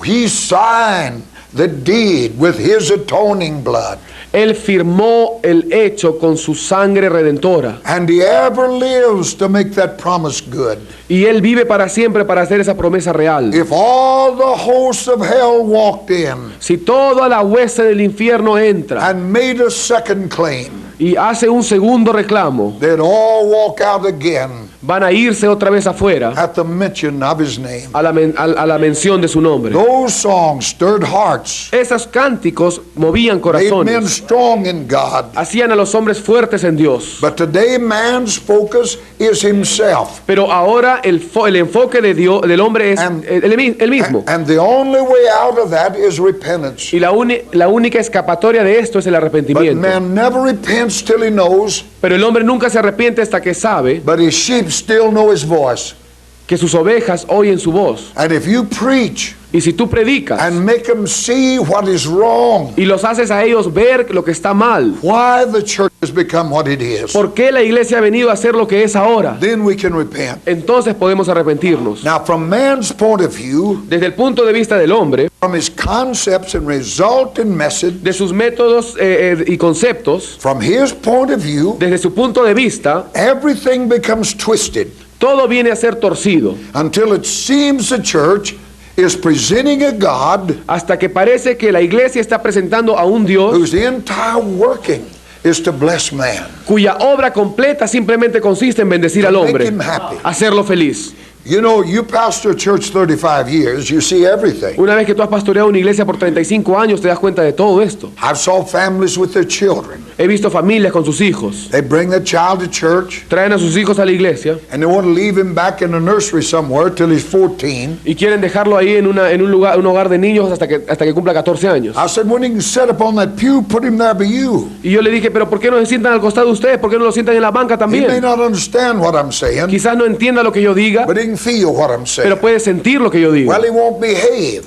He signed the deed with his atoning blood, Él firmó el hecho con su sangre redentora. and he ever lives to make that promise good. Y Él vive para siempre para hacer esa promesa real. If all the hosts of hell walked in Si toda la hueste del infierno entra and made a second claim, y hace un segundo reclamo, they'd all walk out again van a irse otra vez afuera at the mention of his name. a la mención de su nombre. Those songs stirred hearts, Esos cánticos movían made men corazones, strong in God. hacían a los hombres fuertes en Dios. But today man's focus is himself. Pero ahora el enfoque de Dios, del hombre es And- el mismo. And the only way out of that is repentance. Y la única escapatoria de esto es el But arrepentimiento. man never repents till he knows, Pero el hombre nunca se arrepiente hasta que sabe but his sheep still know his voice. que sus ovejas oyen su voz. And if you preach Y si tú predicas and make them see what is wrong, y los haces a ellos ver lo que está mal, why the church has become what it is, ¿por qué la iglesia ha venido a ser lo que es ahora? then we can repent. Entonces podemos arrepentirnos. Now, from man's point of view, Desde el punto de vista del hombre, from his concepts and resultant message, de sus métodos y conceptos, from his point of view, desde su punto de vista, everything becomes twisted todo viene a ser torcido, until it seems the church is presenting a God hasta que parece que la iglesia está presentando a un Dios whose entire working is to bless man. cuya obra completa simplemente consiste en bendecir al hombre, Make him happy. hacerlo feliz. You know, you pastor a church 35 years, you see everything. Una vez que tú has pastoreado una iglesia por 35 años, te das cuenta de todo esto. I've saw families with their children. He visto familias con sus hijos. They bring their child to church Traen a sus hijos a la iglesia and they want to leave him back in a nursery somewhere till he's 14. y quieren dejarlo ahí en un hogar de niños hasta que cumpla 14 años. I said, when he can sit up on that pew, put him there by you. Y yo le dije, pero ¿por qué no se sientan al costado de ustedes? ¿Por qué no lo sientan en la banca He may también? not understand what I'm saying, Quizás no entienda lo que yo diga, but he can feel what I'm saying. pero puede sentir lo que yo digo. Well, he won't behave.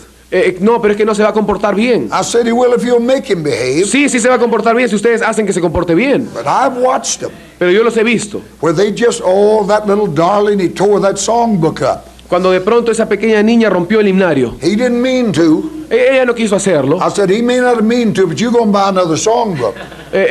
No, pero es que no se va a comportar bien. I said he will if you'll make him behave. Sí, sí se va a comportar bien si ustedes hacen que se comporte bien. But I've watched them Pero yo los he visto. where they just, oh, that little darling, he tore that songbook up. Cuando de pronto esa pequeña niña rompió el himnario. He didn't mean to. Ella no quiso hacerlo. I said, he may not mean to, but you're going to buy another songbook.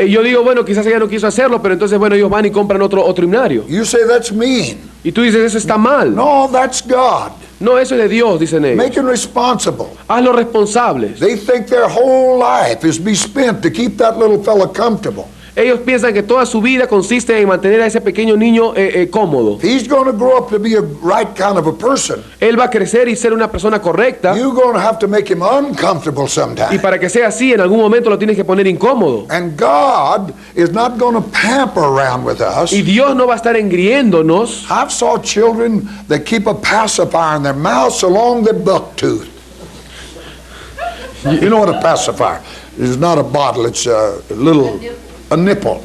Yo digo, bueno, quizás ella no quiso hacerlo, pero entonces, bueno, ellos van y compran otro himnario. You say that's mean. Y tú dices, eso está mal. No, that's God. No, eso es de Dios, dicen ellos. Make him responsible. Hazlos responsables. They think their whole life is be spent to keep that little fella comfortable. Ellos piensan que toda su vida consiste en mantener a ese pequeño niño cómodo. He's going to grow up to be a right kind of a person. Él va a crecer y ser una persona correcta. You're going to have to make him uncomfortable Y sometime. para que sea así, en algún momento lo tienes que poner incómodo. And God is not going to pamper around with us. Y Dios no va a estar engriéndonos. I've saw children that keep a pacifier in their mouths along their buck tooth. You know what a pacifier? It's not a bottle, it's a nipple.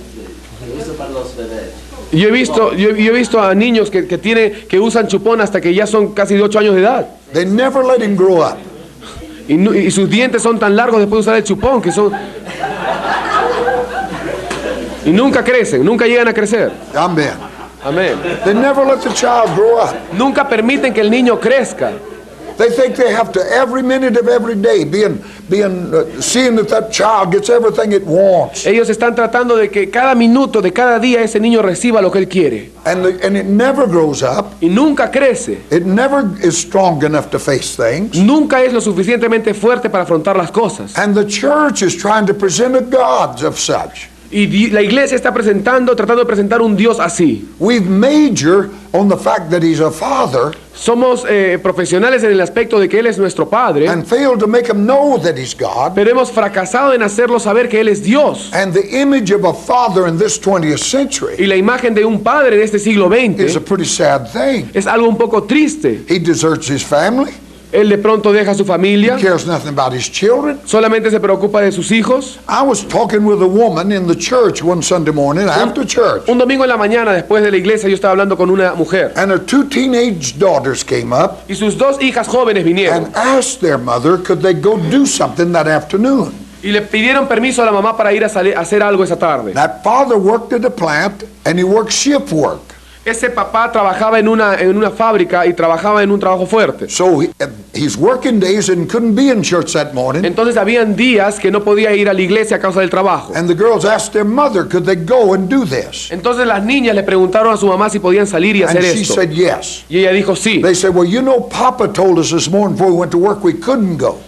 Yo he visto a niños que usan chupón hasta que ya son casi de 8 años de edad. They never let him grow up. Y sus dientes son tan largos después de usar el chupón que son... Y nunca crecen, nunca llegan a crecer. Amen. Amén. They never let the child grow up. Nunca permiten que el niño crezca. They think they have to every minute of every day seeing that child gets everything it wants. Ellos están tratando de que cada minuto de cada día ese niño reciba lo que él quiere. And it never grows up. Y nunca crece. It never is strong enough to face things. Nunca es lo suficientemente fuerte para afrontar las cosas. And the church is trying to present a God of such. Y la iglesia está tratando de presentar un Dios así. We've majored on the fact that he's a father Somos profesionales en el aspecto de que Él es nuestro Padre, and failed to make him know that he's God. pero hemos fracasado en hacerlo saber que Él es Dios. And the image of a father in this 20th century Y la imagen de un padre en este siglo is a XX pretty sad thing. es algo un poco triste. He deserts his family. Él de pronto deja a su familia, He cares nothing about his children. solamente se preocupa de sus hijos. I was talking with a woman in the church one Sunday morning after church, Un domingo en la mañana, después de la iglesia, yo estaba hablando con una mujer and her two teenage daughters came up y sus dos hijas jóvenes vinieron and asked their mother could they go do something that afternoon. y le pidieron permiso a la mamá para ir a hacer algo esa tarde. That father worked at a plant and he worked shift work. Ese papá trabajaba en una fábrica y trabajaba en un trabajo fuerte. So he's working days and couldn't be in church that morning. Entonces habían días que no podía ir a la iglesia a causa del trabajo. And the girls asked their mother could they go and do this. Entonces las niñas le preguntaron a su mamá si podían salir y And hacer she esto. said yes. Y ella dijo sí. They said, well, you know, Papa told us this morning before we went to work we couldn't go.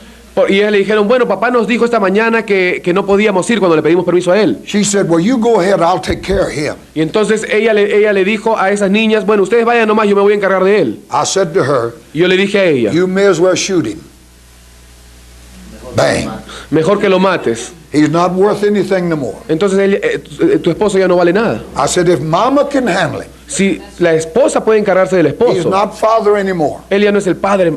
Y ellas le dijeron, bueno, papá nos dijo esta mañana que no podíamos ir cuando le pedimos permiso a él. She said, well, you go ahead, I'll take care of him. Y entonces ella le dijo a esas niñas, bueno, ustedes vayan nomás, yo me voy a encargar de él. I said to her, Y yo le dije a ella, you may as well shoot him. Bang. mejor que lo mates. He's not worth anything no more. Entonces tu esposo ya no vale nada. I said, if Mama can handle him, Si la esposa puede encargarse del he's esposo, not father anymore. él ya no es el padre.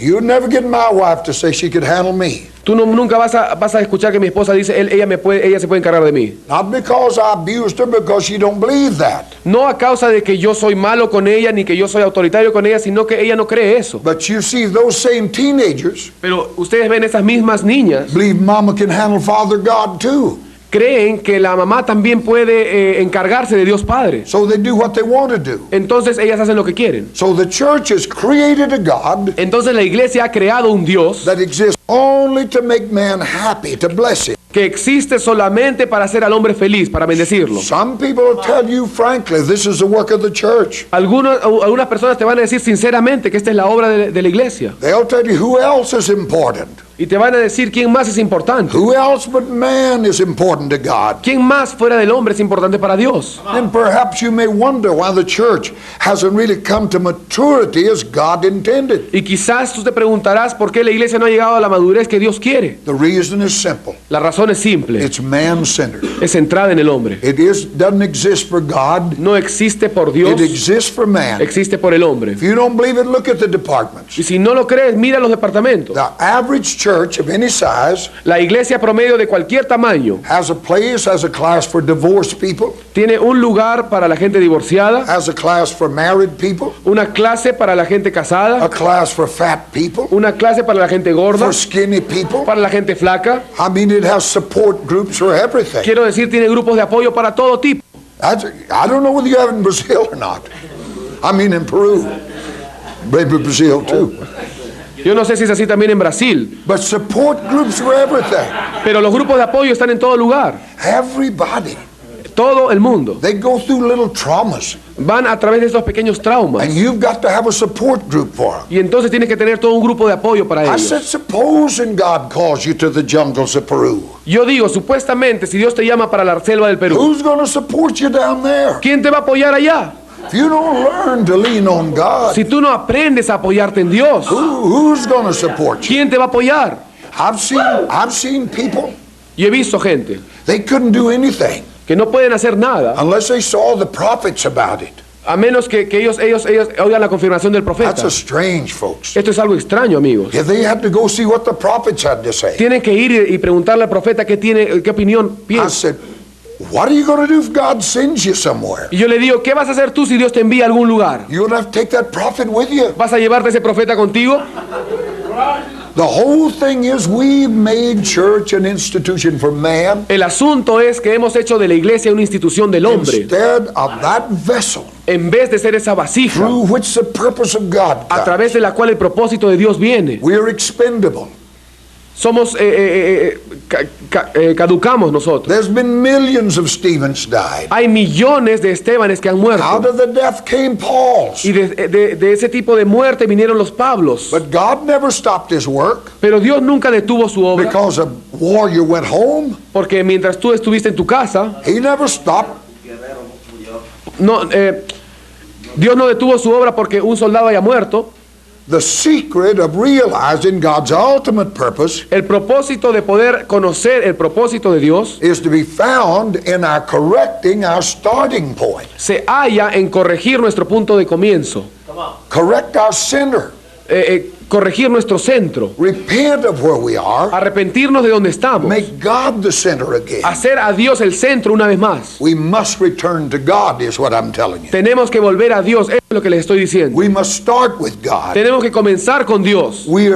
You'd never get my wife to say she could handle me. Tú nunca vas a escuchar que mi esposa dice, ella se puede encargar de mí. Not because I abused her, because she don't believe that. No a causa de que yo soy malo con ella, ni que yo soy autoritario con ella, sino que ella no cree eso. But you see, those same teenagers Pero ustedes ven esas mismas niñas, believe Mama can handle Father God too. creen que la mamá también puede encargarse de Dios Padre. So they do what they want to do. Entonces ellas hacen lo que quieren. So the church has created a God Entonces la iglesia ha creado un Dios that exists only to make man happy, to bless him. que existe solamente para hacer al hombre feliz, para bendecirlo. Some people will tell you frankly, this is the work of the church. Algunas personas te van a decir sinceramente que esta es la obra de la iglesia. They'll tell you who else is important. Y te van a decir quién más es importante. Who else but man is important to God. ¿Quién más fuera del hombre es importante para Dios? And perhaps you may wonder why the church hasn't really come to maturity as God intended. Y quizás tú te preguntarás por qué la iglesia no ha llegado a la madurez que Dios quiere. The reason is simple. La razón es simple. It's man-centered. Es centrada en el hombre. It doesn't exist for God. No existe por Dios, It exists for man. existe por el hombre. If you don't believe it, look at the departments. Y si no lo crees, mira los departamentos. The average church of any size La iglesia promedio de cualquier tamaño has a class for divorced people, tiene un lugar para la gente divorciada, has a class for married people, una clase para la gente a casada, class for fat people, una clase para la gente gorda, for skinny people. para la gente flaca. I mean, it has support groups for everything. Quiero decir, tiene grupos de apoyo para todo tipo. I don't know whether you have it in Brazil or not. I mean, in Peru. Maybe Brazil too. Yo no sé si es así también en Brasil, But support groups for everything. pero los grupos de apoyo están en todo lugar, Everybody. todo el mundo. They go through little traumas. Van a través de estos pequeños traumas. And you've got to have a support group for them. Y entonces tienes que tener todo un grupo de apoyo para I ellos. said, supposing God calls you to the jungles of Peru. Yo digo, supuestamente, si Dios te llama para la selva del Perú, Who's going to support you down there? ¿quién te va a apoyar allá? If you don't learn to lean on God, Si tú no aprendes a apoyarte en Dios, who's going to support you? ¿quién te va a apoyar? I've seen people, Yo he visto gente they couldn't do anything que no pueden hacer nada unless they saw the prophets about it. a menos que ellos oigan la confirmación del profeta. That's a strange, folks. Esto es algo extraño, amigos. Yeah, they had to go see what the prophets had to say. Tienen que ir y preguntarle al profeta qué opinión I piensa. said, what are you going to do if God sends you somewhere? Y yo le digo, ¿qué vas a hacer tú si Dios te envía a algún lugar? You're going to have to take that prophet with you. ¿Vas a llevarte ese profeta contigo? The whole thing is we've made church an institution for man El asunto es que hemos hecho de la iglesia una institución del hombre, instead of that vessel en vez de ser esa vasija through which the purpose of God a comes. través de la cual el propósito de Dios viene. We are expendable. Somos, caducamos nosotros. There's been millions of Stephens died. Hay millones de Estebanes que han Out muerto. of the death came Paul's. Y de ese tipo de muerte vinieron los Pablos. But God never stopped his work Pero Dios nunca detuvo su obra, because a warrior went home. porque mientras tú estuviste en tu casa, He never stopped. no, Dios no detuvo su obra porque un soldado haya muerto. The secret of realizing God's ultimate purpose El propósito de poder conocer el propósito de Dios is to be found in our correcting our starting point. se halla en corregir nuestro punto de comienzo, Correct our center. corregir nuestro centro, Repent of where we are. arrepentirnos de donde estamos, Make God the center again. hacer a Dios el centro una vez más. We must return to God is what I'm telling you. Tenemos que volver a Dios, eso es lo que les estoy diciendo. We must start with God. Tenemos que comenzar con Dios. We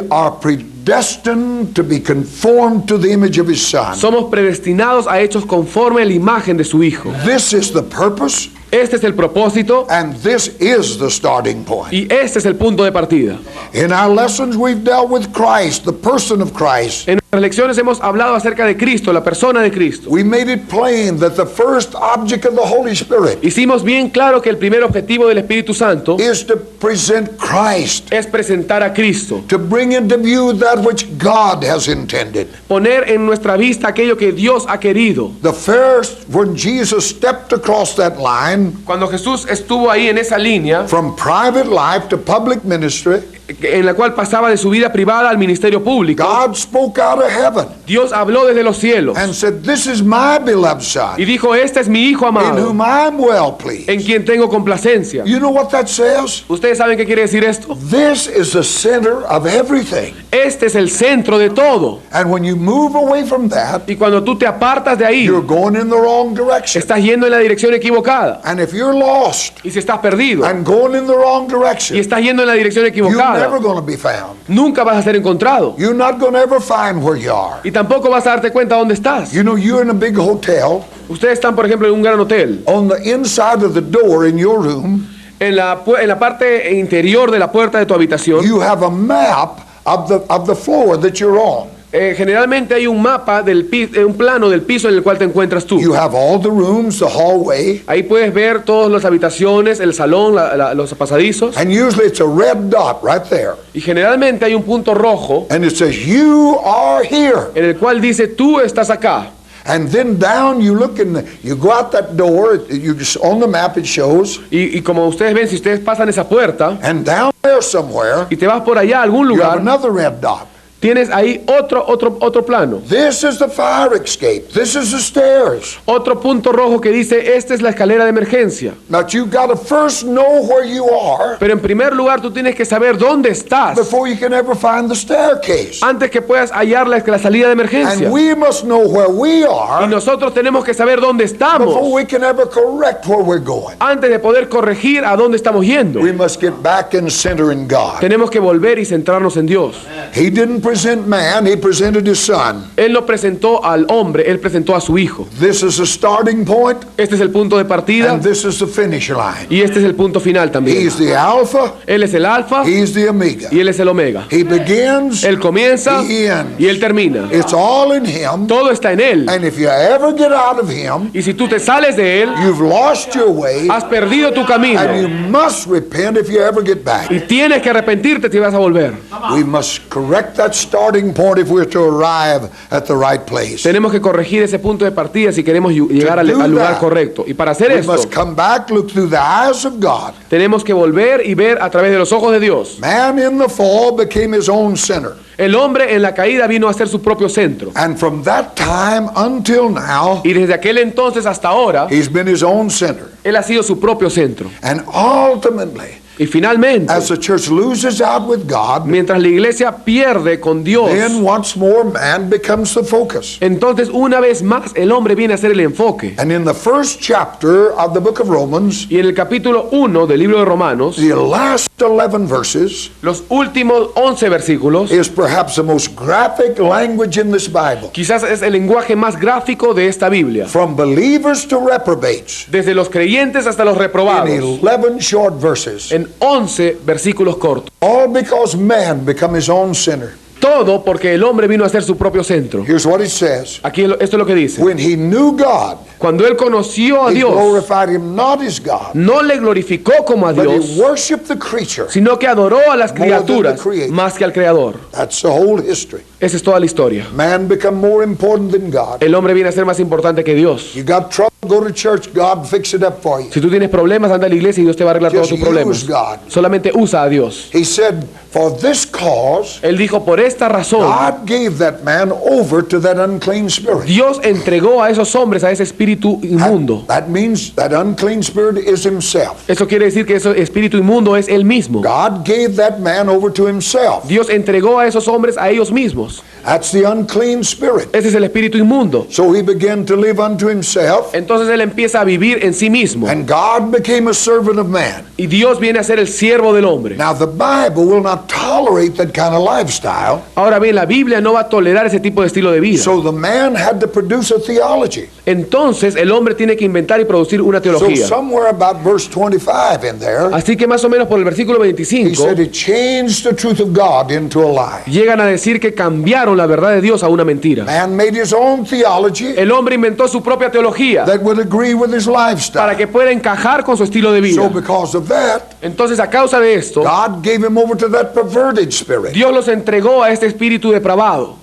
are predestined to be conformed to the image of His Son. Somos predestinados a hechos conforme a la imagen de su Hijo. This is the purpose, Este es el propósito and this is the starting point. y este es el punto de partida. In our lessons, we've dealt with Christ, the person of Christ. En nuestras lecciones hemos hablado acerca de Cristo, la persona de Cristo. We made it plain that the first object of the Holy Spirit Hicimos bien claro que el primer objetivo del Espíritu Santo is to present Christ, es presentar a Cristo, to bring into view that which God has intended. poner en nuestra vista aquello que Dios ha querido. The first, when Jesus stepped across that line Cuando Jesús estuvo ahí en esa línea, from private life to public ministry, en la cual pasaba de su vida privada al ministerio público, God spoke out of heaven Dios habló desde los cielos and said, "This is my beloved Son, y dijo: este es mi Hijo in amado, whom I'm well pleased." en quien tengo complacencia. You know what that says? ¿Ustedes saben qué quiere decir esto? This is the center of everything. Este es el centro de todo. And when you move away from that, Y cuando tú te apartas de ahí, you're going in the wrong direction. estás yendo en la dirección equivocada. And if you're lost Y si estás perdido and going in the wrong y direction, estás yendo en la dirección you're never equivocada, going to be found. nunca vas a ser encontrado. You're not going to ever find where you are. Y tampoco vas a darte cuenta dónde estás. You know, you're in a big hotel. Ustedes están, por ejemplo, en un gran hotel. On the inside of the door in your room, En la parte interior de la puerta de tu habitación, you have a map of the floor that you're on. generalmente hay un mapa, un plano del piso en el cual te encuentras tú. You have all the rooms, the hallway, Ahí puedes ver todas las habitaciones, el salón, los pasadizos. and usually it's a red dot right there. Y generalmente hay un punto rojo And it says, "You are here." en el cual dice: tú estás acá. And then down you look and you go out that door, you just, on the map it shows, Y como ustedes ven, si ustedes pasan esa puerta and down there somewhere y te vas por allá a algún you have lugar, another red dot. tienes ahí otro plano. This is the fire escape. This is the stairs. Otro punto rojo que dice: esta es la escalera de emergencia. But you got to first know where you are Pero en primer lugar tú tienes que saber dónde estás before you can ever find the staircase. antes que puedas hallar la salida de emergencia. And we must know where we Y are nosotros tenemos que saber dónde before estamos we can ever correct where we're going. antes de poder corregir a dónde estamos yendo. We must get back and center in God. Tenemos que volver y centrarnos en Dios. He didn't present man, he presented his Son. Él no presentó al hombre, él presentó a su Hijo. This is the starting point, Este es el punto de partida and this is the finish line. y este es el punto final también. He's the Alpha, Él es el alfa he's the Omega. y él es el omega. He begins, Él comienza he ends. y él termina. It's all in him, Todo está en él. and if you ever get out of him, Y si tú te sales de él, you've lost your way, has perdido tu camino. and you must repent if you ever get back. Y tienes que arrepentirte si vas a volver. We must correct that starting point if we're to arrive at the right place. Tenemos que corregir ese punto de partida si queremos llegar al lugar correcto. Y para hacer We esto, must come back, look through the eyes of God. tenemos que volver y ver a través de los ojos de Dios. Man in the fall became his own sinner. El hombre en la caída vino a ser su propio centro. And from that time until now, Y desde aquel entonces hasta ahora, he's been his own sinner. él ha sido su propio centro. And ultimately, Y finalmente, as the church loses out with God, mientras la iglesia pierde con Dios, then once more man becomes the focus. entonces una vez más el hombre viene a ser el enfoque. And in the first chapter of the book of Romans, Y en el capítulo 1 del libro de Romanos, the last 11 verses los últimos 11 versículos, is perhaps the most graphic language in this Bible. quizás es el lenguaje más gráfico de esta Biblia. From believers to reprobates, Desde los creyentes hasta los in reprobados, 11 short verses. en 11 versículos cortos. All because man become his own sinner. Todo porque el hombre vino a ser su propio centro. Here's what it says. Aquí esto es lo que dice. When he knew God, Cuando él conoció a he Dios, glorified him not as God, no le glorificó como a but Dios, he worshiped the creature. sino que adoró a las More than the criaturas creator. más que al Creador. That's the whole history. Esa es toda la historia. Man become more important than God. El hombre viene a ser más importante que Dios. You got trouble, go to church, God fix it up for you. Si tú tienes problemas, anda a la iglesia y Dios te va a arreglar todos Just tus problemas. use God. Solamente usa a Dios. He said, for this cause, Él dijo, por esta razón, God gave that man over to that unclean spirit. Dios entregó a esos hombres a ese espíritu inmundo. That means that unclean spirit is himself. Eso quiere decir que ese espíritu inmundo es él mismo. God gave that man over to himself. Dios entregó a esos hombres a ellos mismos. That's the unclean spirit. Ese es el espíritu inmundo. So he began to live unto himself, Entonces él empieza a vivir en sí mismo. and God became a servant of man. Y Dios viene a ser el siervo del hombre. Now the Bible will not tolerate that kind of lifestyle, Ahora bien, la Biblia no va a tolerar ese tipo de estilo de vida. so the man had to produce a theology. Entonces el hombre tiene que inventar y producir una So teología. somewhere about verse 25 in there, Así que más o menos por el versículo he 25 said he changed the truth of God into a lie. llegan a decir que cambiaron la verdad de Dios a una mentira. Man made his own theology El hombre inventó su propia teología that would agree with his para lifestyle. que pueda encajar con su estilo de So vida. because of that, Entonces a causa de esto, God gave him over to that perverted spirit. Dios los entregó a este espíritu depravado.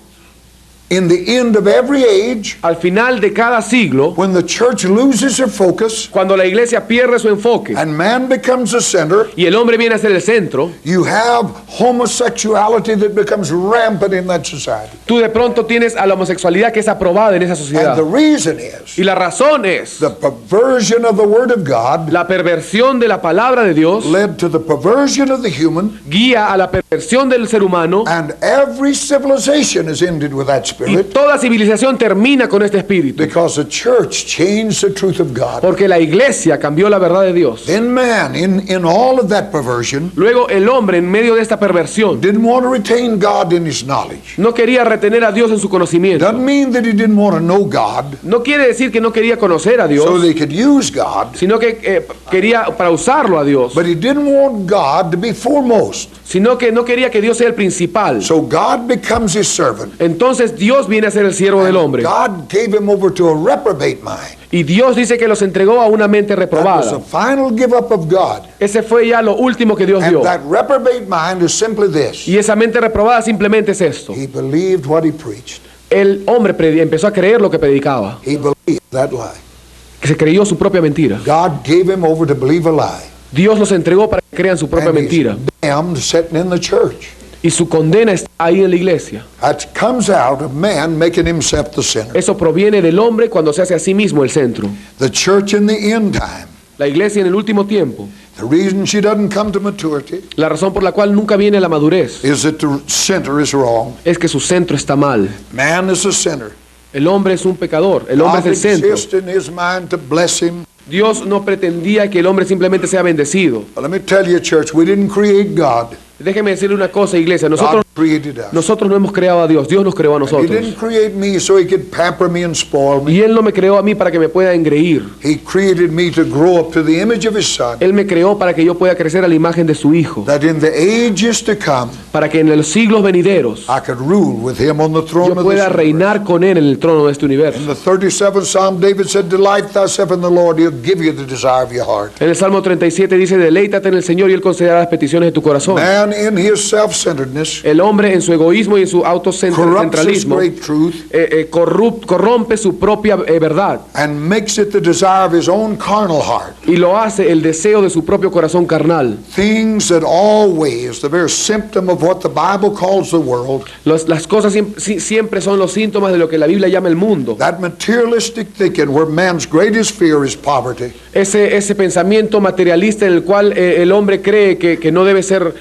In the end of every age, Al final de cada siglo, when the church loses her focus cuando la iglesia pierde su enfoque and man becomes the center, y el hombre viene a ser el centro, you have homosexuality that becomes rampant in that society. tú de pronto tienes a la homosexualidad que es aprobada en esa And sociedad. the reason is Y la razón es the perversion of the Word of God la perversión de la palabra de Dios led to the perversion of the human, guía a la perversión del ser humano and every civilization is ended with that y spirit toda civilización termina con este espíritu because the church changed the truth of God. porque la iglesia cambió la verdad de Dios. Then man, in all of that perversion, Luego el hombre en medio de esta perversión didn't want to retain God in his knowledge. no quería retener a Dios en su conocimiento. Doesn't mean that he didn't want to know God No quiere decir que no quería conocer a so Dios, they could use God, sino que quería para usarlo a Dios, but he didn't want God to be foremost. sino que no quería que Dios sea el principal. So God becomes his servant. Entonces Dios viene a ser el siervo del hombre. God gave him over to a reprobate mind. Y Dios dice que los entregó a una mente That was reprobada. the final give up of God. Ese fue ya lo último que Dios dio. And that reprobate mind is simply this. Y esa mente reprobada simplemente es esto. He believed what he preached. El hombre empezó a creer lo que predicaba. He believed that lie. Que se creyó su propia mentira. God gave him over to believe a lie. Dios los entregó para que crean su propia And he's mentira. damned sitting in the church. Y su condena está ahí en la iglesia. That comes out of man making himself the sinner. Eso proviene del hombre cuando se hace a sí mismo el centro. The church in the end time, La iglesia en el último tiempo, the reason she doesn't come to maturity la razón por la cual nunca viene la madurez is that the center is wrong. es que su centro está mal. Man is a sinner. El hombre es un pecador, el hombre God es el centro. exists in his mind to bless him. Dios no pretendía que el hombre simplemente sea bendecido. But let me tell you, church, we didn't create God. Déjeme decirle una cosa, iglesia. God created us. Nosotros no hemos creado a Dios, Dios nos creó a He nosotros. didn't create me so he could pamper me and spoil me. Y Él no me creó a mí para que me pueda engreír. He created me to grow up to the image of his son, Él me creó para que yo pueda crecer a la imagen de su Hijo. that in the ages to come Para que en los siglos venideros I could rule with him on the yo throne of this pueda universe. reinar con Él en el trono de este universo. In the 37th Psalm, David said, delight thyself in the Lord, he'll give you the desire of your heart. En el Salmo 37 dice, deleítate en el Señor y Él concederá las peticiones de tu corazón. Man Man in his self-centeredness El hombre en su egoísmo y en su corrupts his autocentralismo great truth corrompe su propia verdad and makes it the desire of his own carnal heart. y lo hace el deseo de su propio corazón carnal. Things that always, the very symptom of what the Bible calls the world, Las cosas siempre son los síntomas de lo que la Biblia llama el mundo. that materialistic thinking where man's greatest fear is poverty. Ese pensamiento materialista en el cual el hombre cree que no debe ser...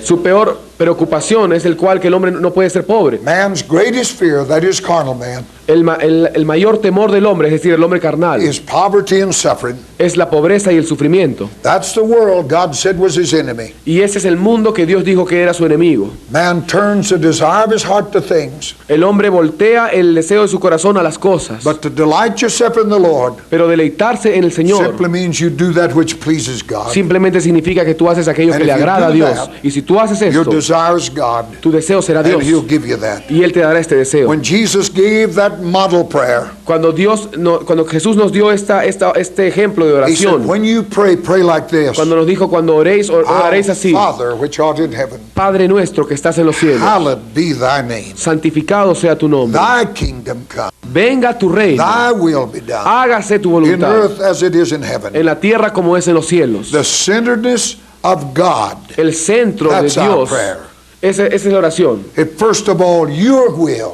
su peor preocupación es el cual que el hombre no puede ser pobre. Man's greatest fear, that is carnal man, El mayor temor del hombre, es decir, el hombre carnal, is poverty and suffering. es la pobreza y el sufrimiento. That's the world God said was his enemy. Y ese es el mundo que Dios dijo que era su enemigo. Man turns the desire of his heart to things, El hombre voltea el deseo de su corazón a las cosas. but to delight yourself in the Lord Pero deleitarse en el Señor simply means you do that which pleases God. simplemente significa que tú haces aquello And que le if you agrada a do Dios. that, Y si tú haces Your esto, desire is God, tu deseo será and Dios. he'll give you that. Y Él te dará este deseo. When Jesus gave that model prayer, Cuando Jesús nos dio este ejemplo de he said, oración, when you pray, pray like this. cuando nos dijo, cuando oréis, Our oraréis así: Father, which art in heaven, Padre nuestro que estás en los cielos, hallowed be thy name. santificado sea tu nombre. Thy kingdom come. Venga tu reino. Thy will be done. Hágase tu In voluntad, earth as it is in heaven. en la tierra como es en los cielos. The centeredness of God. El centro de That's our Dios. prayer. Esa es la oración. First of all, your will,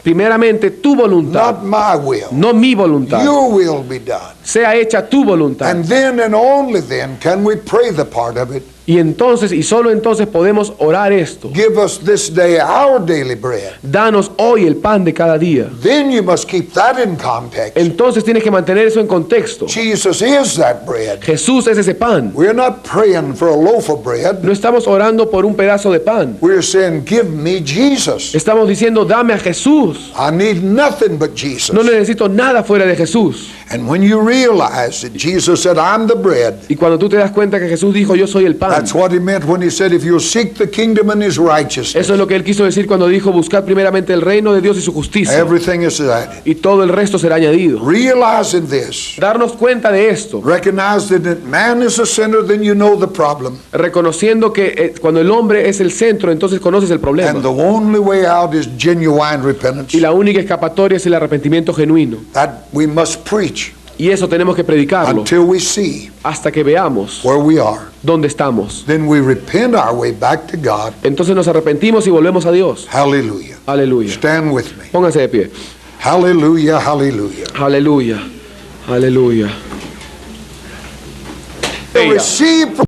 Primeramente, tu voluntad, not my will. no mi voluntad. Your will be done. Sea hecha tu voluntad. And then and only then can we pray the part of it. Y entonces, y solo entonces podemos orar esto: Give us this day our daily bread. danos hoy el pan de cada día. Then you must keep that in context. Entonces tienes que mantener eso en contexto. Jesus is that bread. Jesús es ese pan. We're not praying for a loaf of bread. No estamos orando por un pedazo de pan. We're saying, give me Jesus. Estamos diciendo, dame a Jesús. I need nothing but Jesus. No necesito nada fuera de Jesús. And when you realize that Jesus said, I'm the bread, Y cuando tú te das cuenta que Jesús dijo, yo soy el pan. that's what he meant when he said, if you'll seek the kingdom and his righteousness, Eso es lo que él quiso decir cuando dijo, buscad primeramente el reino de Dios y su justicia, everything is added. y todo el resto será añadido. Realizing this, Darnos cuenta de esto, recognize that if man is a sinner, then you know the problem. reconociendo que cuando el hombre es el centro, entonces conoces el And problema. the only way out is genuine repentance. Y la única escapatoria es el arrepentimiento genuino. That we must preach Y eso tenemos que predicarlo until we see hasta que veamos where we are. dónde estamos. Then we repent our way back to God. Entonces nos arrepentimos y volvemos a Dios. Hallelujah. Aleluya. Stand with me. Pónganse de pie. Hallelujah, hallelujah. Aleluya. Aleluya. Receive